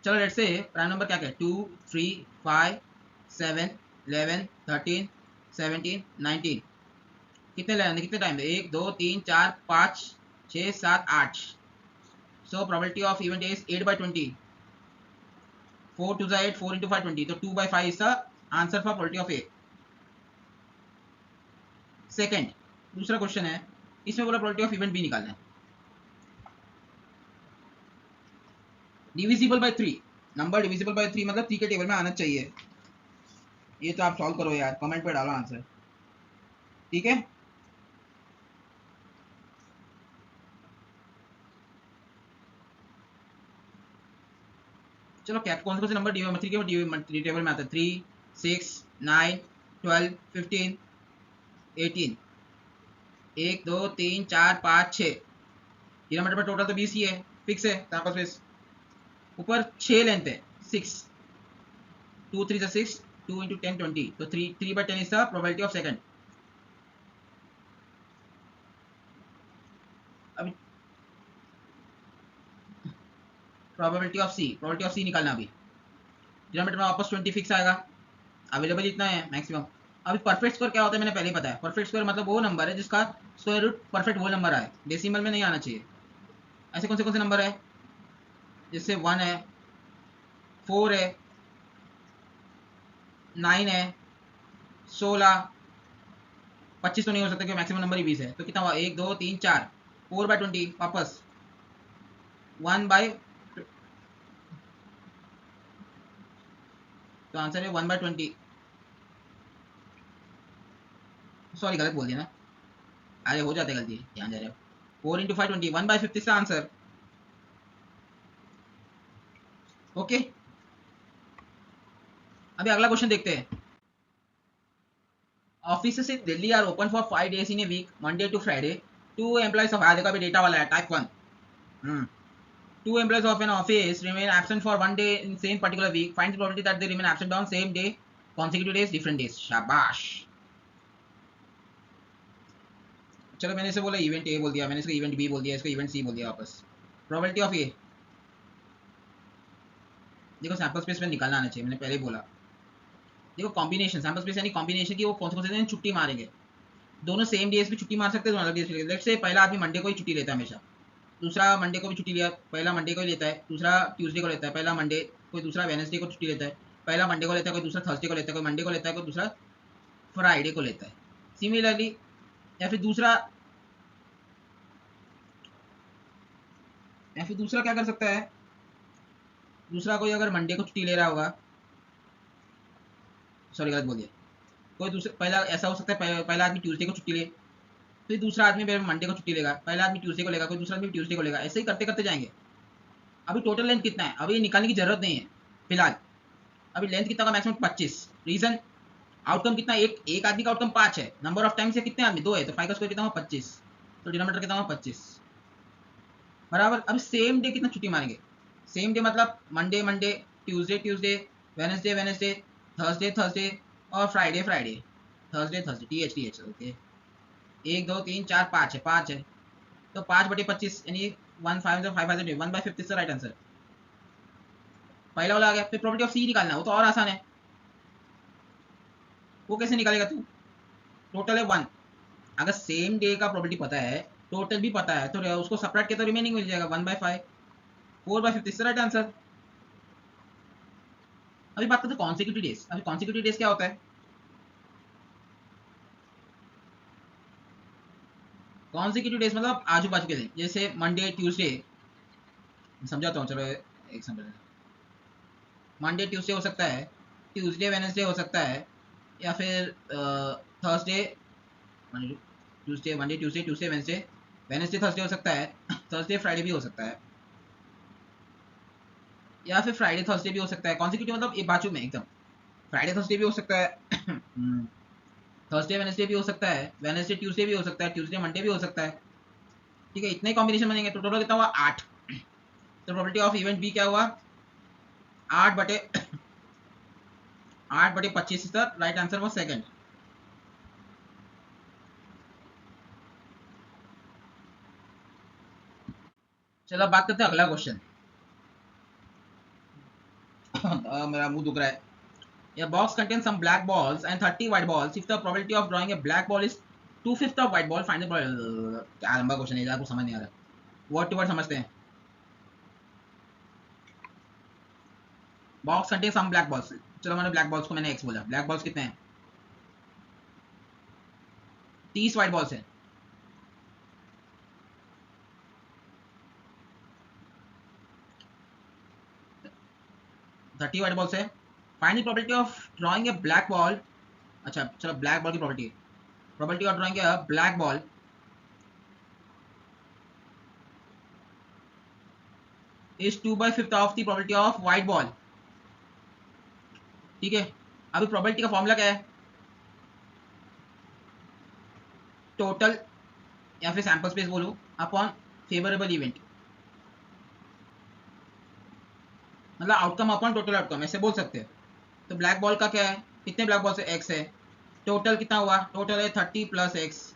चलो लेट्स से प्राइम नंबर क्या क्या है, 2 3 5 7 11 13 17 19। कितने लेने, कितने time, 1 2 3 4 5 6 7 8। So probability of event is 8/20, 4 2 8, 4 into 5 20, तो 2/5 is the answer for probability of A. Second, दूसरा क्वेश्चन है, इसमें बोला प्रोबेबिलिटी ऑफ इवेंट बी निकालना है। Divisible by 3, number divisible by 3 मतलब 3 के टेबल में आना चाहिए। ये तो आप सॉल्व करो यार, कमेंट पे डालो आंसर। ठीक है, चलो क्या कौन से नंबर थ्री के टेबल में आता है, 3 6 9 12 15 18, 1 2 3 4 5 6, डिनोमिनेटर में टोटल तो 20 ही है, फिक्स है सैंपल स्पेस। ऊपर 6 लेंथ है, 6 2 3 6, 2 into 10 20, तो 3/10 is the probability of second। अभी प्रोबेबिलिटी ऑफ सी निकालना। अभी डिनोमिनेटर में वापस 20 फिक्स आएगा, अवेलेबल इतना है मैक्सिमम। अभी परफेक्ट स्क्वायर क्या होता है मैंने पहले ही बताया, परफेक्ट स्क्वायर मतलब वो नंबर है जिसका स्क्वायर रूट परफेक्ट वो नंबर आए, डेसिमल में नहीं आना चाहिए। ऐसे कौन से नंबर है, जैसे 1 है, 4 है, 9 है, 16, 25 तो नहीं हो सकता क्योंकि मैक्सिमम नंबर ही 20 है। तो कितना हुआ, 1 2 3 4, 4/20 वापस 1 बाय, तो आंसर है 1/20। सॉरी गलत बोल दिया ना, अरे हो जाते गलती, ध्यान दे रहे हो। 4 into 5 20, 1/50 इसका आंसर। ओके, अभी अगला क्वेश्चन देखते हैं। Offices in Delhi are open for 5 days in a week, Monday to Friday. Two employees of, देखो अभी डेटा वाला है, type 1। Two employees of an office remain absent for 1 day in same particular week. Find the probability that they remain absent on same day, consecutive days, different days. शाबाश। चलो मैंने इसे बोला event A बोल दिया, मैंने इसको इवेंट बी बोल दिया, इसको इवेंट सी बोल दिया वापस। प्रोबेबिलिटी ऑफ ए, देखो सैंपल स्पेस में निकालना आना चाहिए, मैंने पहले ही बोला। देखो कॉम्बिनेशन, सैंपल स्पेस यानी कॉम्बिनेशन की वो कौन से दिन छुट्टी मारेंगे। दोनों सेम डेज पे छुट्टी मार सकते हैं, दोनों अलग डेज पे। लेट्स से पहला आदमी मंडे को ही छुट्टी लेता है हमेशा, दूसरा मंडे को भी छुट्टी लिया, पहला मंडे को ही लेता है, दूसरा ट्यूसडे को लेता है, पहला मंडे, कोई दूसरा वेडनेसडे को छुट्टी लेता है, पहला मंडे को लेता है, कोई दूसरा थर्सडे को लेता है, कोई मंडे को लेता है, कोई दूसरा फ्राइडे को लेता है। सिमिलरली, या फिर दूसरा क्या कर सकता है, दूसरा कोई अगर मंडे को छुट्टी ले रहा होगा, सॉरी गलत बोल दिया, कोई दूसरा, पहला ऐसा हो सकता है पहला आदमी ट्यूसडे को छुट्टी ले, फिर दूसरा आदमी मंडे को छुट्टी लेगा, पहला आदमी ट्यूसडे को लेगा, कोई दूसरा आदमी ट्यूसडे को लेगा, ऐसे ही करते करते जाएंगे। अभी टोटल लेंथ कितना है, अभी निकालने की जरूरत नहीं है फिलहाल। अभी लेंथ कितना का, मैक्सिमम 25। रीजन, आउटकम कितना, एक आदमी का आउटकम 5 है, नंबर ऑफ टाइम्स है कितने आदमी, 2 है, तो 5 का स्क्वायर कितना हुआ 25, तो डिनोमिनेटर कितना हुआ 25 बराबर। अभी सेम डे कितना छुट्टी मारेंगे, सेम डे मतलब Monday Monday, Tuesday Tuesday, Wednesday Wednesday, Thursday Thursday और Friday Friday, Thursday Thursday, T H okay. 1 2 3 4 5 है, 5 है, तो 5/25 यानी 1/5 राइट आंसर। पहला वाला आ गया। फिर प्रॉपर्टी ऑफ सी निकालना, वो तो और आसान है। वो कैसे निकालेगा तू? टोटल है 1, अगर सेम डे का प्रॉपर्टी पता है, टोटल भी पता है, तो उसको सेपरेट किया तो रिमेनिंग मिल जाएगा 1/5, 4/50 राइट आंसर। अभी बात करते हैं कॉन्सिक्यूटिव डेज। अभी कॉन्सिक्यूटिव डेज क्या होता है? कॉन्सिक्यूटिव डेज मतलब आजू बाजू के दिन, जैसे मंडे ट्यूसडे, समझाता हूँ चलो एक समझ। मंडे ट्यूसडे हो सकता है, ट्यूसडे वेनसडे हो सकता है, या फिर Thursday Tuesday Monday Tuesday Tuesday Wednesday, Wednesday Thursday हो सकता है, थर्सडे फ्राइडे भी हो सकता है, या फिर फ्राइडे थर्सडे भी हो सकता है। कॉन्सिक्यूटिव मतलब एक बाजू में एकदम, फ्राइडे थर्सडे भी हो सकता है, थर्सडे वेनसडे भी हो सकता है, वेनसडे ट्यूसडे भी हो सकता है, ट्यूसडे मंडे भी हो सकता है। ठीक है, इतने कॉम्बिनेशन बनेंगे तो टोटल कितना हुआ 8। तो प्रोबेबिलिटी ऑफ इवेंट बी क्या हुआ 8/25 is the right answer for second. चलो अब बात करते हैं अगला क्वेश्चन। मेरा मुंह दुख रहा है। A box contains some black balls and 30 white balls. If the probability of drawing a black ball is 2/5 of white ball, find the क्या लंबा क्वेश्चन है, आपको समझ नहीं आ रहा। वर्ड टू वर्ड समझते हैं। Box contain some black balls, चलो मैंने ब्लैक बॉल्स को मैंने एक्स बोला। ब्लैक बॉल्स कितने हैं? 30 व्हाइट बॉल्स हैं। थर्टी व्हाइट बॉल्स है। Find the probability of drawing a black ball. अच्छा चलो ब्लैक बॉल की probability, probability of drawing a black ball is 2/5 of the probability of white ball. ठीक है, अभी प्रोबेबिलिटी का फॉर्मूला क्या है? टोटल या फिर सैंपल स्पेस बोलो अपॉन फेवरेबल इवेंट, मतलब आउटकम अपॉन टोटल आउटकम, ऐसे बोल सकते हैं। तो ब्लैक बॉल का क्या है, कितने ब्लैक बॉल से एक्स है, टोटल कितना हुआ, टोटल है 30 + x,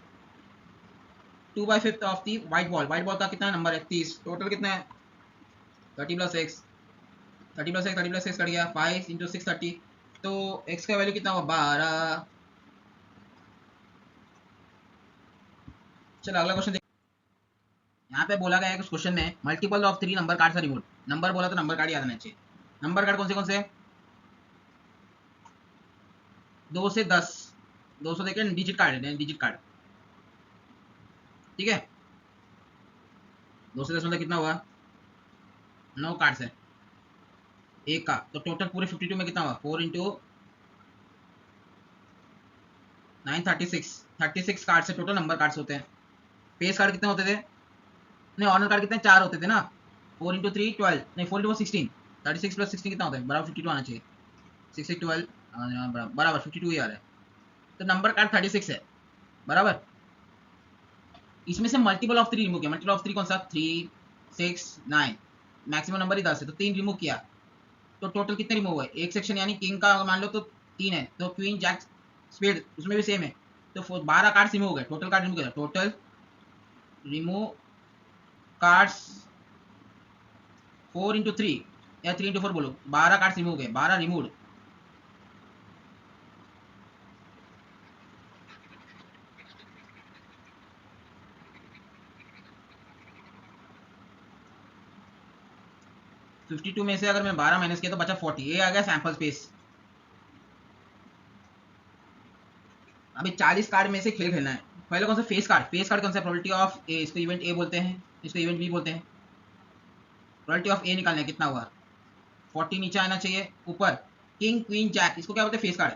2/5 of the white ball. White ball का कितना नंबर है 30, टोटल कितना है 30 + x, 30 + x कट गया 5 × 6 30, तो x का वैल्यू कितना हुआ 12। चलो अगला क्वेश्चन। यहाँ पे बोला गया है उस क्वेश्चन में मल्टीपल ऑफ 3 नंबर कार्ड से रिमूव। नंबर बोला तो नंबर कार्ड याद आना चाहिए। नंबर कार्ड कौन से 2 से 10, 200 देखिए डिजिट कार्ड है, डिजिट कार्ड। ठीक है, 2 से 10 मतलब कितना हुआ 9 कार्ड्स है एक का, तो टोटल पूरे 52 में कितना हुआ 4 × 9 36 कार्ड से टोटल नंबर कार्ड्स होते हैं। फेस कार्ड कितने होते थे, नहीं ऑनर कार्ड कितने 4 होते थे ना, 4 × 3 12, नहीं 4 × 4 16, 36 + 16 कितना होता है बराबर 52 आना चाहिए। 6 × 12 बराबर 52 ही आ रहा है, तो नंबर कार्ड 36 है बराबर। इसमें से मल्टीपल ऑफ 3 रिमूव किया। मल्टीपल ऑफ 3 कौन सा 3 6 9, मैक्सिमम नंबर ही 10 है तो 3 रिमूव किया, तो टोटल कितने रिमूव हुए एक सेक्शन, यानी किंग का मान लो तो 3 है, तो क्वीन जैक स्पेड उसमें भी सेम है, तो 12 कार्ड्स रिमूव हो गए। टोटल कार्ड रिमूव किया, टोटल रिमूव कार्ड्स 4 × 3 या 3 × 4 बोलो, 12 कार्ड्स रिमूव गए, 12 रिमूव। फिफ्टी टू में से अगर मैं 12 माइनस किया तो बचा 40, ये आ गया सैंपल स्पेस। अभी 40 कार्ड में से खेल खेलना है। पहले कौन सा फेस कार्ड, फेस कार्ड कौन सा प्रोबेबिलिटी ऑफ ए, इसको इवेंट ए बोलते हैं, इसको इवेंट बी बोलते हैं। प्रोबेबिलिटी ऑफ ए निकालना है कितना हुआ 40, नीचे आना चाहिए ऊपर किंग क्वीन जैक, इसको क्या बोलते हैं फेस कार्ड।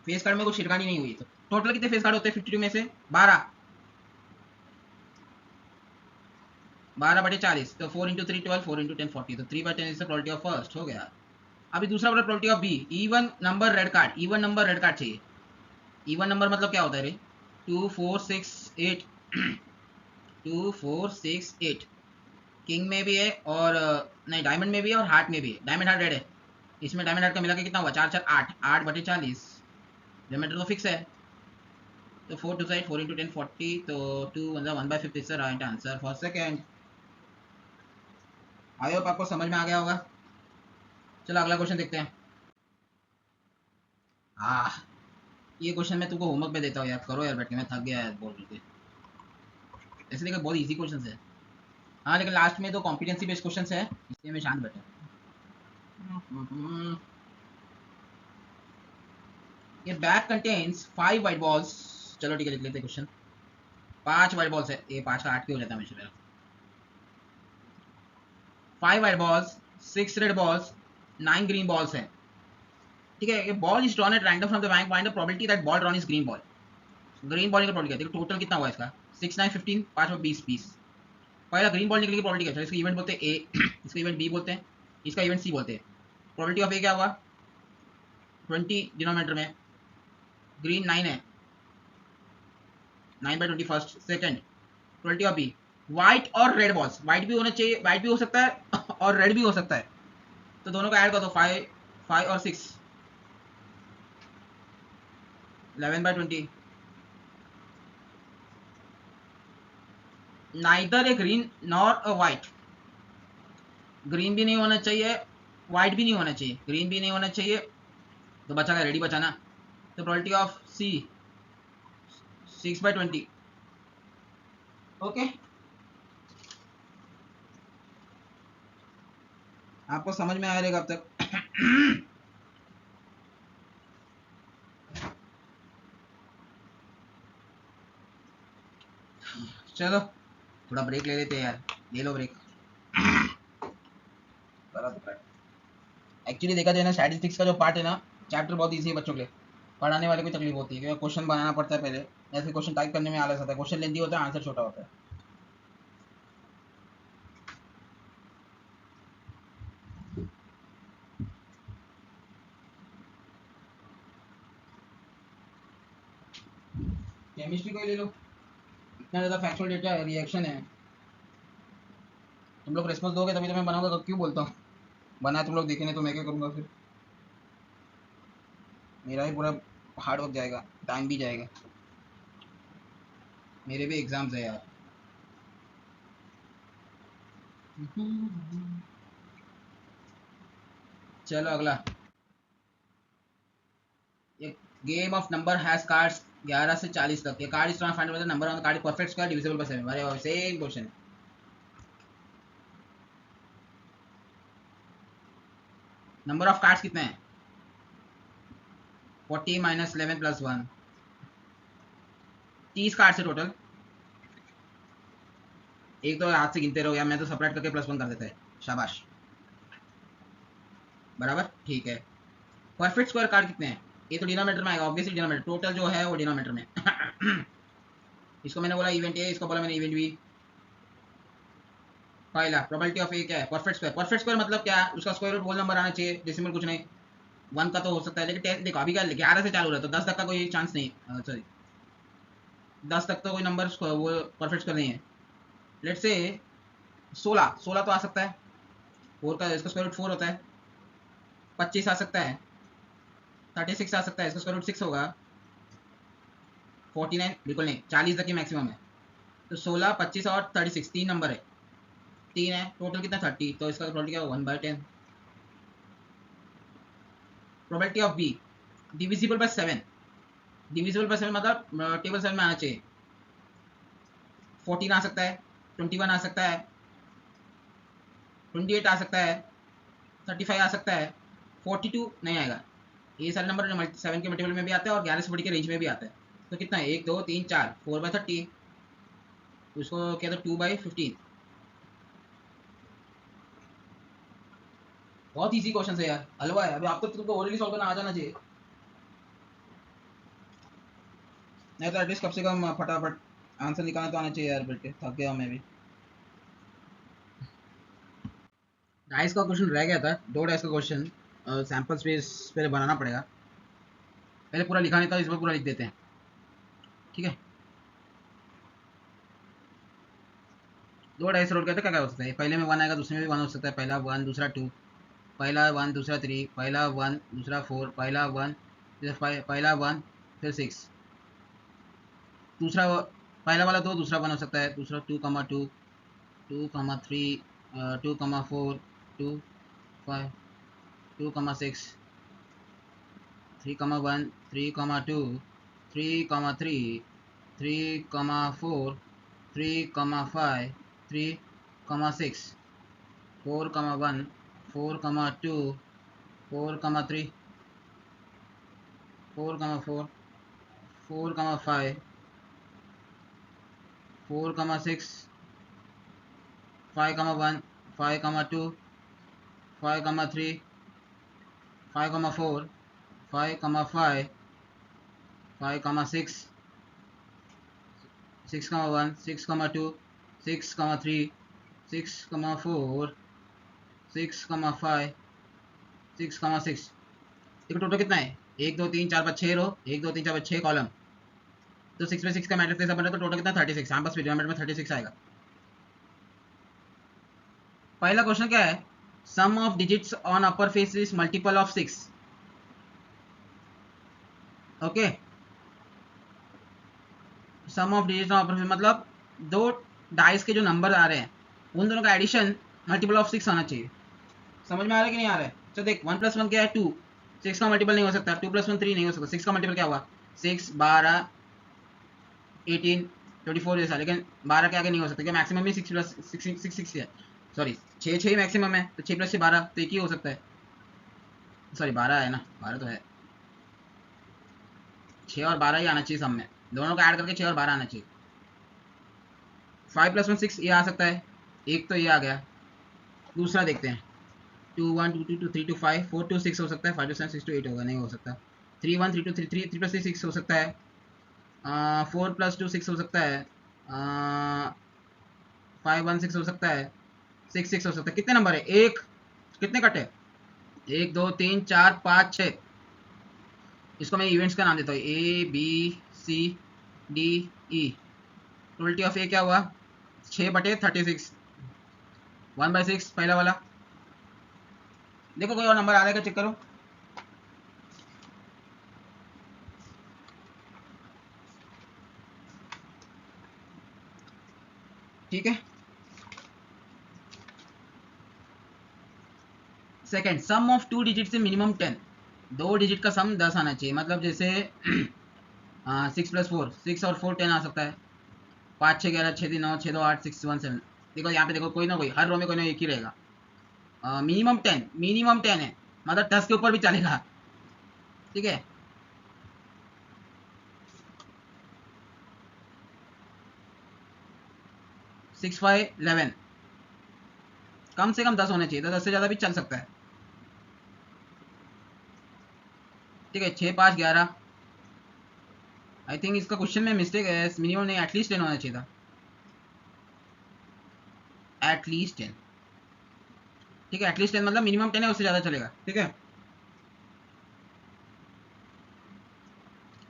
फेस कार्ड में कुछ छिड़कानी नहीं हुई, तो टोटल कितने फेस कार्ड होते हैं 52 में से 12, 12/40, तो 4 × 3 12, 4 × 10 40, तो 3/10 is the probability of first हो गया। अभी दूसरा बोला probability of B, even number red card, even number red card चाहिए। इवन नंबर मतलब क्या होता है रे 2 4 6 8, 2 4 6 8 किंग में भी है और नहीं डायमंड में भी है और हार्ट में भी है, डायमंड हार्ट रेड है, इसमें डायमंड आर्ट का मिला के कितना हुआ, 4 4 8, 8/40। डायमीटर तो फिक्स है, तो 4 टू साइड 4 इंटू 10 40, तो 2 मतलब 1/5 is the right answer for second. I hope आपको समझ में आ गया होगा। चलो अगला क्वेश्चन देखते हैं। ये क्वेश्चन मैं तुमको होमवर्क में देता हूँ यार, करो यार बैठ के, मैं थक गया यार बोल करके। ऐसे देखो बहुत इजी क्वेश्चन है। हाँ लेकिन लास्ट में तो कॉम्पिटेंसी बेस्ड क्वेश्चन है, इसलिए मैं शांत बैठा। ये बैग कंटेन्स 5 वाइट बॉल्स। चलो ठीक है लिख लेते हैं क्वेश्चन। 5 वाइट बॉल्स है, ये 5 का 8 क्यों हो जाता है हमेशा मेरा। 5 white balls, 6 red balls, 9 green balls है। ठीक है, ये ball is drawn at random from the bank, find the probability that ball drawn is green ball. Green ball का प्रोबेबिलिटी देखो टोटल कितना हुआ इसका, 6 9 15, 5 और 20 20। पहला ग्रीन बॉल निकलने की प्रोबेबिलिटी क्या है, इसका इवेंट बोलते हैं ए, इसका इवेंट बी बोलते हैं, इसका इवेंट सी बोलते हैं। प्रोबेबिलिटी ऑफ ए क्या हुआ, 20 डिनोमिनेटर में, ग्रीन 9 है, 9/20 first. Second probability of B, white और रेड बॉल्स, व्हाइट भी होना चाहिए, व्हाइट भी हो सकता है और रेड भी हो सकता है, तो दोनों का ऐड कर दो, 5 5 और 6, 11/20। नाइदर ए ग्रीन नॉर अ व्हाइट, ग्रीन भी नहीं होना चाहिए, व्हाइट भी नहीं होना चाहिए, ग्रीन भी नहीं होना चाहिए, तो बचा का रेडी बचाना। तो प्रोबेबिलिटी ऑफ सी 6/20। ओके, आपको समझ में आ रहेगा अब तक। चलो थोड़ा ब्रेक ले लेते हैं यार, ले लो ब्रेक। एक्चुअली देखा जाए ना, स्टैटिस्टिक्स का जो पार्ट है ना, चैप्टर बहुत इजी है बच्चों के लिए, पढ़ाने वाले को तकलीफ होती है क्योंकि क्वेश्चन बनाना पड़ता है पहले, ऐसे क्वेश्चन टाइप करने में आलस आता है, क्वेश्चन लेंदी होता है, आंसर छोटा होता है। केमिस्ट्री को ही ले लो, इतना ज़्यादा फैक्चुअल डेटा रिएक्शन है, तुम लोग रिस्पॉन्स दोगे तभी तो मैं बनाऊंगा, क्यों बोलता हूँ, बना तुम लोग देखे नहीं तो मैं क्या करूँगा फिर, मेरा ही पूरा हार्ड वर्क जाएगा, टाइम भी जाएगा, मेरे भी एग्जाम्स है यार। चलो अगला, एक game of number has cards 11 से 40 तक, ये कार्ड इज ट्रांस find number on the card perfect square divisible by 7। अरे सेम क्वेश्चन है। नंबर ऑफ कार्ड्स कितने हैं, 40 माइनस 11 प्लस 1, 30 कार्ड्स है टोटल। एक तो हाथ से गिनते रहो यार, मैं तो सेपरेट करके +1 कर देता है, शाबाश, बराबर ठीक है। परफेक्ट स्क्वायर कार्ड कितने हैं, ये तो डिनोमिनेटर में आएगा ऑब्वियसली, डिनोमिनेटर टोटल जो है वो डिनोमिनेटर में। इसको मैंने बोला इवेंट ए, इसको बोला मैंने इवेंट बी। पहला प्रोबेबिलिटी ऑफ ए क्या है, परफेक्ट स्क्वायर, परफेक्ट स्क्वायर मतलब क्या है, उसका स्क्वायर रूट होल नंबर आना चाहिए, डेसिमल कुछ नहीं, 1 का तो हो सकता है, लेकिन 10 देखो अभी क्या 11 से चालू रहा है तो 10 तक का कोई चांस नहीं, सॉरी 10 तक तो कोई नंबर वो परफेक्ट स्क्वायर नहीं है। लेट से 16, 16 तो आ सकता है, 4 का इसका स्क्वायर रूट 4 होता है, 25 आ सकता है, 36 आ सकता है, इसका स्क्वायर रूट 6 होगा, 49 बिल्कुल नहीं, 40 तक की मैक्सिमम है, तो 16 25 और 36 तीन नंबर है, तीन है टोटल कितना 30, तो इसका प्रोबेबिलिटी क्या 1/10। Probability of be divisible by 7, divisible by 7 मतलब टेबल 7 में आना चाहिए, 14 आ सकता है, 21 आ सकता है, 28 आ सकता है, 35 आ सकता है, 42 नहीं आएगा, ये सारे नंबर 7 के मल्टीपल में भी आते हैं और 11 से बड़ी के रेंज में भी आता है, तो कितना है 1 2 3 4 4/30, उसको क्या था 2/15। बहुत इजी क्वेश्चन है यार, हलवा है, अभी आपको तुमको ओरली सॉल्व करना आ जाना चाहिए, नहीं तो एटलीस्ट कम से कम फटाफट आंसर निकालना तो आना चाहिए यार, बेटे थक गया मैं भी। डाइस का क्वेश्चन रह गया था, 2 डाइस का क्वेश्चन, सैंपल स्पेस पहले बनाना पड़ेगा, पहले पूरा लिखा नहीं था, इस बार पूरा लिख देते हैं, ठीक है। 2 डाइस रोल करते क्या क्या हो सकता है, पहले में 1 आएगा, दूसरे में भी 1 हो सकता है, पहला 1 दूसरा 2, पहला 1 दूसरा 3, पहला 1 दूसरा 4, पहला 1 फिर पहला 1 फिर 6, दूसरा पहला वाला 2 दूसरा 1 हो सकता है, दूसरा 2 कमा 2, 2 कमा 3, 2 कमा 4, 2 5, 2 कमा 6, 3 कमा 1, 3 कमा 2, 3 कमा 3, 3 कमा 4, 3 कमा 5, 3 कमा 6, 4 कमा 1, 4 कमा 2, 4 कमा 3, 4 कमा 4, 4 कमा 5, 4 कमा 6, 5 कमा 1, 5 कमा 2, 5 कमा 3, 5 कमा 4, 5 कमा 5, 5 कमा 6, 6 कमा 1, 6 कमा 2, 6 कमा 3, 6 कमा 4, 6 कमा 5, 6 कमा 6। देखो टोटल कितना है, 1 2 3 4 5 6 रो, 1 2 3 4 5 6 कॉलम, तो 6 पे 6 का मैट्रिक्स ऐसा बन रहा है, तो टोटल कितना 36। हाँ बस पिरामिड में 36 आएगा। पहला क्वेश्चन क्या है, sum of digits on upper face is multiple of 6। Okay, sum of digits on upper face मतलब दो डाइस के जो नंबर आ रहे हैं उन दोनों का एडिशन मल्टीपल ऑफ 6 आना चाहिए। समझ में आ रहा है कि नहीं आ रहा है? चलो देख, 1 + 1 क्या है 2, 6 का मल्टीपल नहीं हो सकता, 2 + 1 3 नहीं हो सकता, 6 का मल्टीपल क्या हुआ 6, 12, 18, 24 जैसा, लेकिन 12 के आगे नहीं हो सकता, क्या मैक्सिमम ही 6 + 6 है, सॉरी 6 6 ही मैक्सिमम है, तो 6 + 6 12, तो एक ही हो सकता है, सॉरी 12 है ना, 12 तो है, 6 और 12 ही आना चाहिए सब में, दोनों का ऐड करके 6 और 12 आना चाहिए। 5 + 1 6 ये आ सकता है, एक तो ये आ गया। दूसरा देखते हैं, 2 1 2 2 2 3 2 5 4 2 6 हो सकता है, 5 2 7 6 2 8 होगा, नहीं हो सकता। 3 1 3 2 3 3 3 + 3 6 हो सकता है, 4 + 2 6 हो सकता है, 5 1 6 हो सकता है, 6 6 हो सकता है। कितने नंबर है, एक कितने कटे, 1 2 3 4 5 6, इसको मैं इवेंट्स का नाम देता हूँ, A B C D E। Probability of A क्या हुआ 6/36, 1/6 पहला वाला। देखो कोई और नंबर आ रहा है क्या, चेक करो। ठीक है, सेकंड, सम ऑफ 2 डिजिट से मिनिमम 10, 2 डिजिट का सम 10 आना चाहिए, मतलब जैसे 6 + 4 6 और 4 10 आ सकता है, 5 6 11 6 3 9 6 2 8 6 1 7। देखो यहाँ पे देखो कोई ना कोई हर रो में कोई ना एक ही रहेगा, मिनिमम 10, मिनिमम 10 है, मतलब 10 के ऊपर भी चलेगा। ठीक है, सिक्स 5 11, कम से कम 10 होने चाहिए, तो 10 से ज़्यादा भी चल सकता है। ठीक है, 6 5 11, आई थिंक इसका क्वेश्चन में मिस्टेक है, मिनिमम नहीं एटलीस्ट 10 होना चाहिए था, एटलीस्ट 10। ठीक है, एटलीस्ट 10 मतलब मिनिमम 10 है, उससे ज़्यादा चलेगा। ठीक है,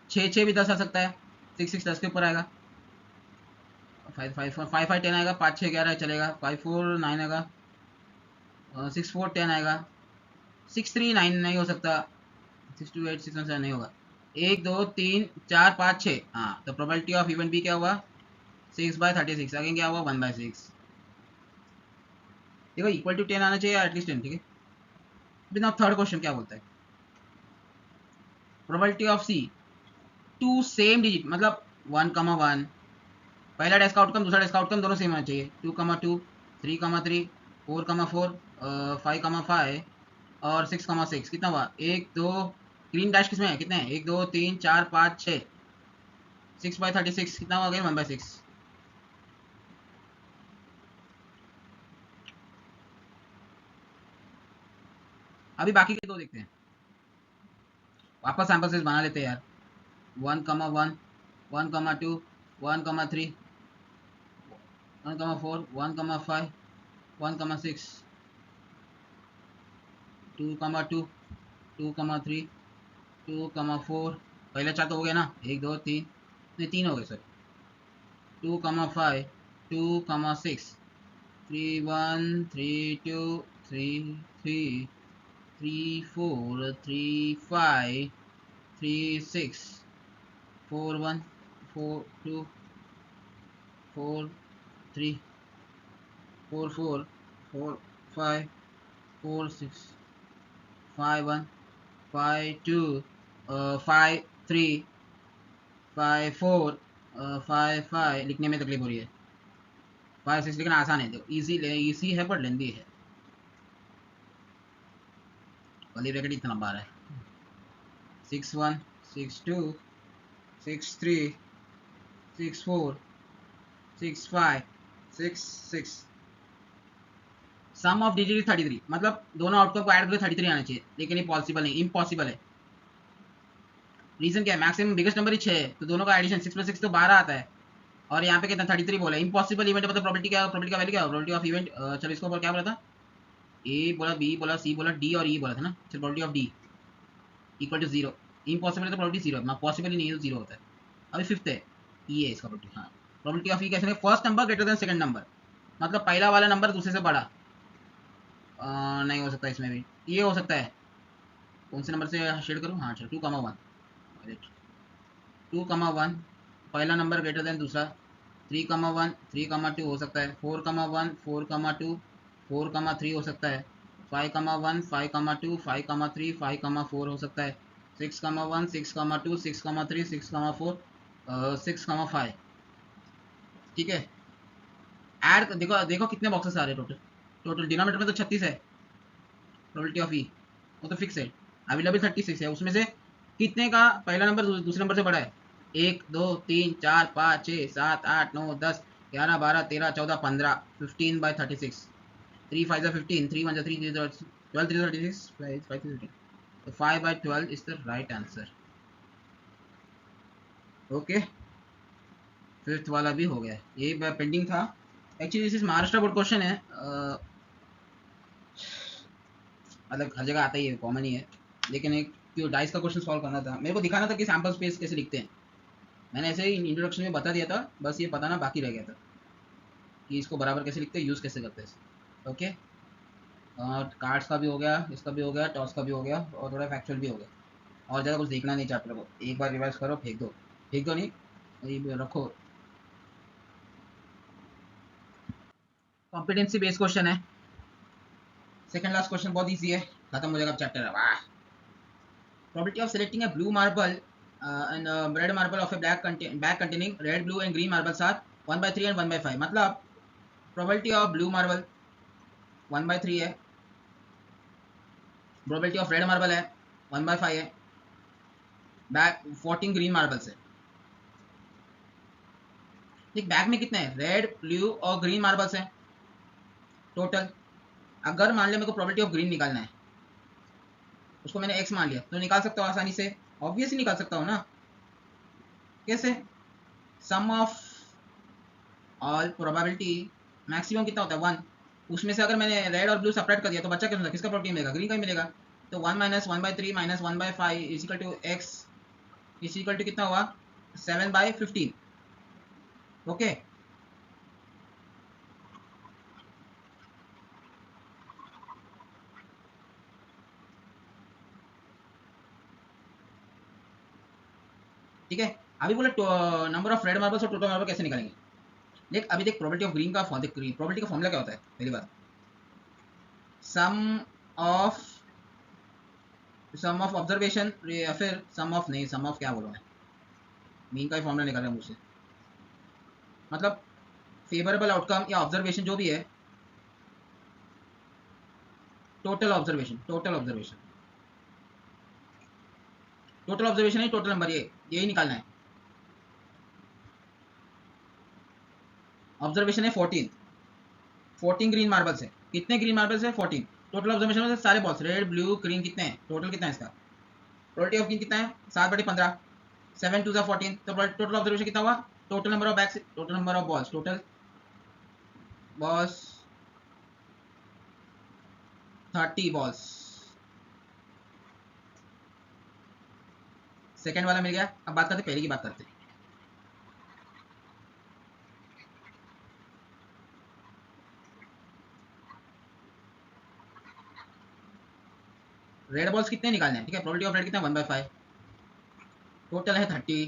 6 6 भी 10 आ सकता है, 6 6 10 के ऊपर आएगा, 5 5 4 5 5 10 आएगा, 5 6 11 चलेगा, 5 4 9 आएगा, 6 4 10 आएगा, 6 3 9 नहीं हो सकता, 6 2 8 6 1 7 नहीं होगा, 1 2 3 4 5 6। हाँ, तो प्रोबेबिलिटी ऑफ इवेंट भी क्या हुआ 6/36, आगे क्या हुआ 1/6। देखो इक्वल टू 10 आना चाहिए एटलीस्ट 10। ठीक है, अभी थर्ड क्वेश्चन क्या बोलता है, probability of C 2 same digit, मतलब 1,1, पहला डेस्क आउटकम दूसरा डेस्क आउटकम दोनों सेम होना चाहिए, 2,2 3,3 4,4 5,5 और 6,6। कितना हुआ 1 2, ग्रीन डैश किसमें है, कितने हैं 1 2 3 4 5 6, 6/36 कितना हुआ अगेन 1/6। अभी बाकी के दो देखते हैं, वापस सैंपल साइज बना लेते हैं यार, 1,1 1,2 1,3 1,4 1,5 1,6 2,2 2,3 2,4, पहले 4 तो हो गया ना, 1 2 3 नहीं 3 हो गए सर, 2,5 2,6 3 1 3 2 3 3 3 4 3 5 3 6 4 1 4 2 4 3 4 4 4 5 4 6 5 1 5 2 5 3 5 4 5 5 लिखने में तकलीफ हो रही है। 5 6 लिखना आसान है, देखो इजी है पर लेंदी है। वाली ब्रैकेट इतना लंबा है। 6 1 6 2 6 3 6 4 6 5 6 6। सम ऑफ डिजिट इज 33, मतलब दोनों आउटकम को ऐड करके 33 आना चाहिए, लेकिन ये पॉसिबल नहीं, इम्पॉसिबल है। रीजन क्या है? मैक्सिमम बिगेस्ट नंबर ही 6 है, तो दोनों का एडिशन 6 + 6 तो 12 आता है, और यहाँ पे कितना 33 बोला। इम्पॉसिबल इवेंट मतलब प्रोबेबिलिटी क्या, प्रोबेबिलिटी का वैल्यू क्या, प्रोबेबिलिटी ऑफ इवेंट। चलो इसको ऊपर क्या बोला था, ए बोला, बी बोला, सी बोला, डी और ई बोला था ना। चलो probability of D equal to 0। Impossible है तो प्रोबेबिलिटी 0 है, पॉसिबल ही नहीं है तो 0 होता है। अभी फिफ्थ है, ई है इसका प्रोबेबिलिटी। हाँ, प्रोबेबिलिटी ऑफ ई कैसे, first number greater than second number, मतलब पहला वाला नंबर दूसरे से बड़ा। नहीं हो सकता, इसमें भी ये हो सकता है। कौन से नंबर से शेड करूँ? हाँ चलो 2,1, 2,1 पहला नंबर ग्रेटर देन दूसरा। 3,1 3,2 हो सकता है। 4,1 4,2 4,3 हो सकता है। 5,1 5,2 5,3 5,4 हो सकता है। 6,1 6,2 6,3 6,4 6,5। ठीक है, ऐड देखो देखो कितने बॉक्सेस आ रहे हैं टोटल। टोटल डिनोमिनेटर में तो 36 है, प्रोबेबिलिटी ऑफ ई वो तो फिक्स है। अवेलेबल 36 है, उसमें से कितने का पहला नंबर दूसरे नंबर से बड़ा है? 1 2 3 4 5 6 7 8 9 10 11 12 13 14 15 15/36। 3 5 15, 3 1 3 12 3 36 5 5 15, तो 5/12 is the right answer. Okay, fifth वाला भी हो गया, ये पेंडिंग था। Actually this is Maharashtra board question है, मतलब हर जगह आता ही है, कॉमन ही है, लेकिन एक क्यों डाइस का क्वेश्चन सॉल्व करना था, मेरे को दिखाना था कि सैम्पल स्पेस कैसे लिखते हैं। मैंने ऐसे ही इंट्रोडक्शन में बता दिया था, बस ये बताना बाकी रह गया था कि इसको बराबर कैसे लिखते हैं, यूज़ कैसे करते हैं। ओके, और कार्ड्स का भी हो गया, इसका भी हो गया, टॉस का भी हो गया, और थोड़ा फैक्चुअल भी हो गया। और ज़्यादा कुछ देखना नहीं चैप्टर को, एक बार रिवाइज करो, फेंक दो नहीं, ये रखो। कॉम्पिटेंसी बेस्ड क्वेश्चन है, सेकंड लास्ट क्वेश्चन बहुत ईजी है, खत्म हो जाएगा चैप्टर। वाह, probability of selecting a blue marble and a red marble of a bag containing red, blue and green marbles are 1/3 and 1/5। मतलब probability of blue marble 1/3 है, probability of red marble है 1/5 है, bag 14 green marbles है। देख bag में कितने हैं, red blue और ग्रीन मार्बल्स हैं टोटल। अगर मान लिया मेरे को probability of ग्रीन निकालना है, उसको मैंने x मान लिया, तो निकाल सकता हूँ आसानी से, ऑब्वियसली निकाल सकता हूँ ना। कैसे? सम ऑफ ऑल प्रोबेबिलिटी, मैक्सिमम कितना होता है 1, उसमें से अगर मैंने रेड और ब्लू सेपरेट कर दिया तो बच्चा क्या होता है, किसका प्रोबेबिलिटी मिलेगा? ग्रीन का ही मिलेगा। तो 1 - 1/3 - 1/5 is equal to x is equal to कितना हुआ, 7/15। ओके, ठीक है। अभी बोले नंबर ऑफ रेड मार्बल्स और टोटल मार्बल कैसे निकालेंगे। देख अभी देख प्रोबेबिलिटी ऑफ ग्रीन का प्रोबेबिलिटी का फॉर्मूला क्या होता है, पहली बात सम ऑफ ऑब्जर्वेशन, या फिर सम ऑफ, नहीं सम ऑफ क्या बोलूँ मैं, मीन का ही फॉर्मूला निकाल रहा हूँ मुझसे, मतलब फेवरेबल आउटकम या ऑब्जर्वेशन जो भी है, टोटल ऑब्जर्वेशन है, टोटल नंबर, ये यही निकालना है। ऑब्जर्वेशन है 14 ग्रीन मार्बल्स है। कितने ग्रीन मार्बल्स है? 14। टोटल ऑब्जर्वेशन में सारे बॉल्स रेड ब्लू ग्रीन कितने हैं, टोटल कितना है इसका, प्रोबेबिलिटी ऑफ ग्रीन कितना है 7/15, 7 2 14, तो टोटल ऑब्जर्वेशन कितना हुआ, total number of bags, total number of balls, total balls 30 balls. Second वाला मिल गया। अब बात करते पहले की बात करते। रेड बॉल्स कितने निकालने हैं, ठीक है। प्रोबेबिलिटी ऑफ रेड कितना 1/5, टोटल है 30,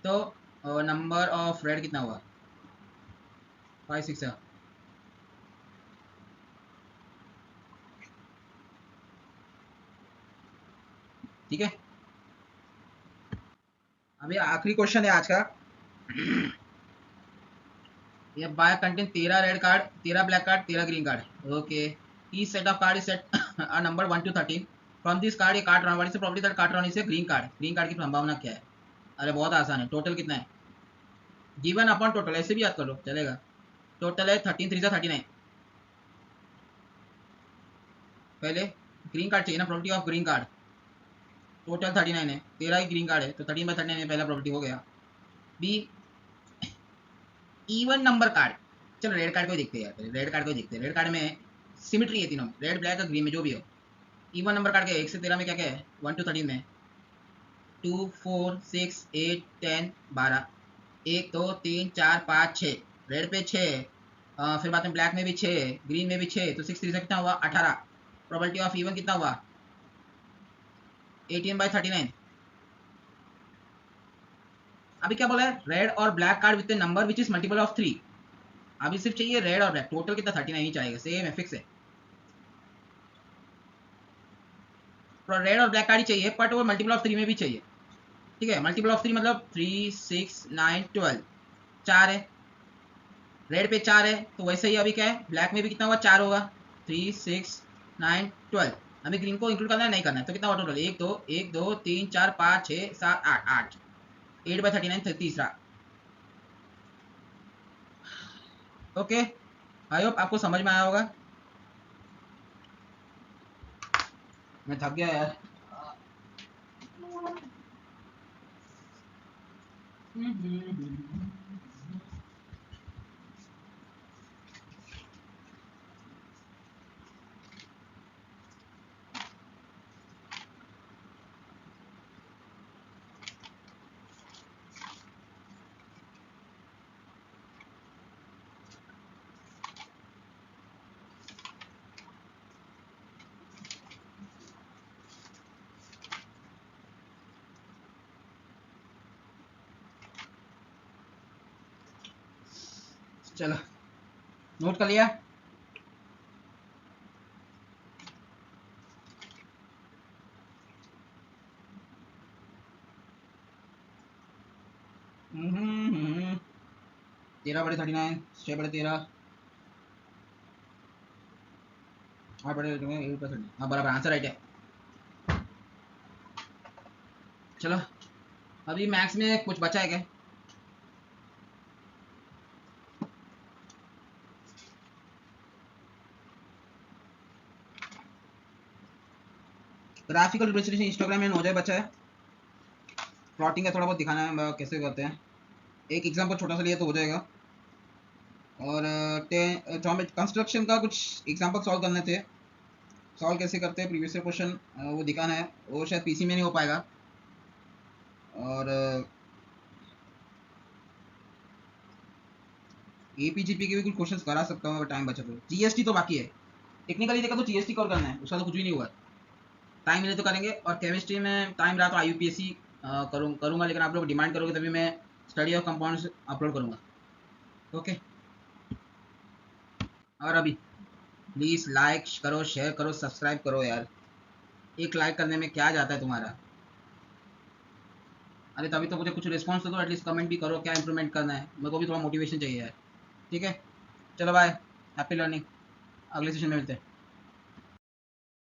तो नंबर ऑफ रेड कितना हुआ 5 6 है। ठीक है, अभी आखिरी क्वेश्चन है आज का। ये बाय contain 13 red card, 13 black card, 13 green card. Okay, each set of card is set a number 1 to 13 from this card. ये कार्ड राउंड से property that card round is green card. Green card की संभावना क्या है? अरे बहुत आसान है, टोटल कितना है गिवन अपॉन टोटल, ऐसे भी याद कर लो चलेगा। टोटल है 13 3 39। पहले ग्रीन कार्ड चाहिए ना, property of green card, total 39 है, 13 ही ग्रीन कार्ड है तो 13/39 में पहला प्रॉपर्टी हो गया। बी इवन नंबर कार्ड, चलो रेड कार्ड को देखते हैं यार, रेड कार्ड को देखते हैं। रेड कार्ड में सिमिट्री है तीनों में, रेड ब्लैक और ग्रीन में जो भी हो। इवन नंबर कार्ड के 1 से 13 में क्या क्या है, 1 to 13 में 2 4 6 8 10 12, 1 2 3 4 5 6, रेड पे 6, फिर बाद में ब्लैक में भी 6, ग्रीन में भी 6, तो 6 3 से कितना हुआ 18। प्रोबेबिलिटी ऑफ इवन कितना हुआ 18/39। अभी क्या बोला है, रेड और black card with number which is multiple of 3। अभी सिर्फ चाहिए रेड और ब्लैक, टोटल कितना 39 ही चाहिए, सेम है, फिक्स है। रेड और ब्लैक कार्ड ही चाहिए, बट वो मल्टीपल ऑफ 3 में भी चाहिए, ठीक है। मल्टीपल ऑफ 3 मतलब 3 6 9 12, 4 है, रेड पे 4 है, तो वैसे ही अभी क्या है ब्लैक में भी कितना हुआ 4 होगा, 3 6 9 12। अभी ग्रीन को इंक्लूड करना है नहीं करना है, तो कितना हुआ टोटल 1 2 1 2 3 4 5 6 7 8 8, 8/39 तीसरा। ओके, आई होप आपको समझ में आया होगा। मैं थक गया यार। चलो नोट कर लिया। हम्म, 13/39, 6/13, 8/8, हाँ बराबर आंसर राइट है। चलो अभी मैथ्स में कुछ बचा है क्या? ग्राफिकल रिप्रेजेंटेशन इंस्टाग्राम में 9 बचा है। प्लॉटिंग का थोड़ा बहुत दिखाना है कैसे करते हैं, एक एग्जाम्पल छोटा सा लिया तो हो जाएगा। और कंस्ट्रक्शन का कुछ एग्जाम्पल सॉल्व करने थे, सॉल्व कैसे करते हैं प्रीवियस क्वेश्चन वो दिखाना है, वो शायद पीसी में नहीं हो पाएगा। और एपीजीपी के भी कुछ क्वेश्चंस करा सकता हूँ अगर टाइम बचा तो। जीएसटी तो बाकी है, टेक्निकली देखा तो जीएसटी कवर करना है, उसका तो कुछ भी नहीं हुआ, टाइम मिले तो करेंगे। और केमिस्ट्री में टाइम रहा तो आईयूपीएससी करूँगा, लेकिन आप लोग डिमांड करोगे तभी मैं स्टडी ऑफ कंपाउंड्स अपलोड करूँगा। ओके, और अभी प्लीज़ लाइक करो, शेयर करो, सब्सक्राइब करो यार, एक लाइक करने में क्या जाता है तुम्हारा। अरे तभी तो मुझे कुछ रिस्पॉन्स दो, एटलीस्ट कमेंट भी करो क्या इंप्रूवमेंट करना है, मेरे को भी थोड़ा मोटिवेशन चाहिए यार। ठीक है, चलो बाय, हैप्पी लर्निंग, अगले सेशन में मिलते हैं।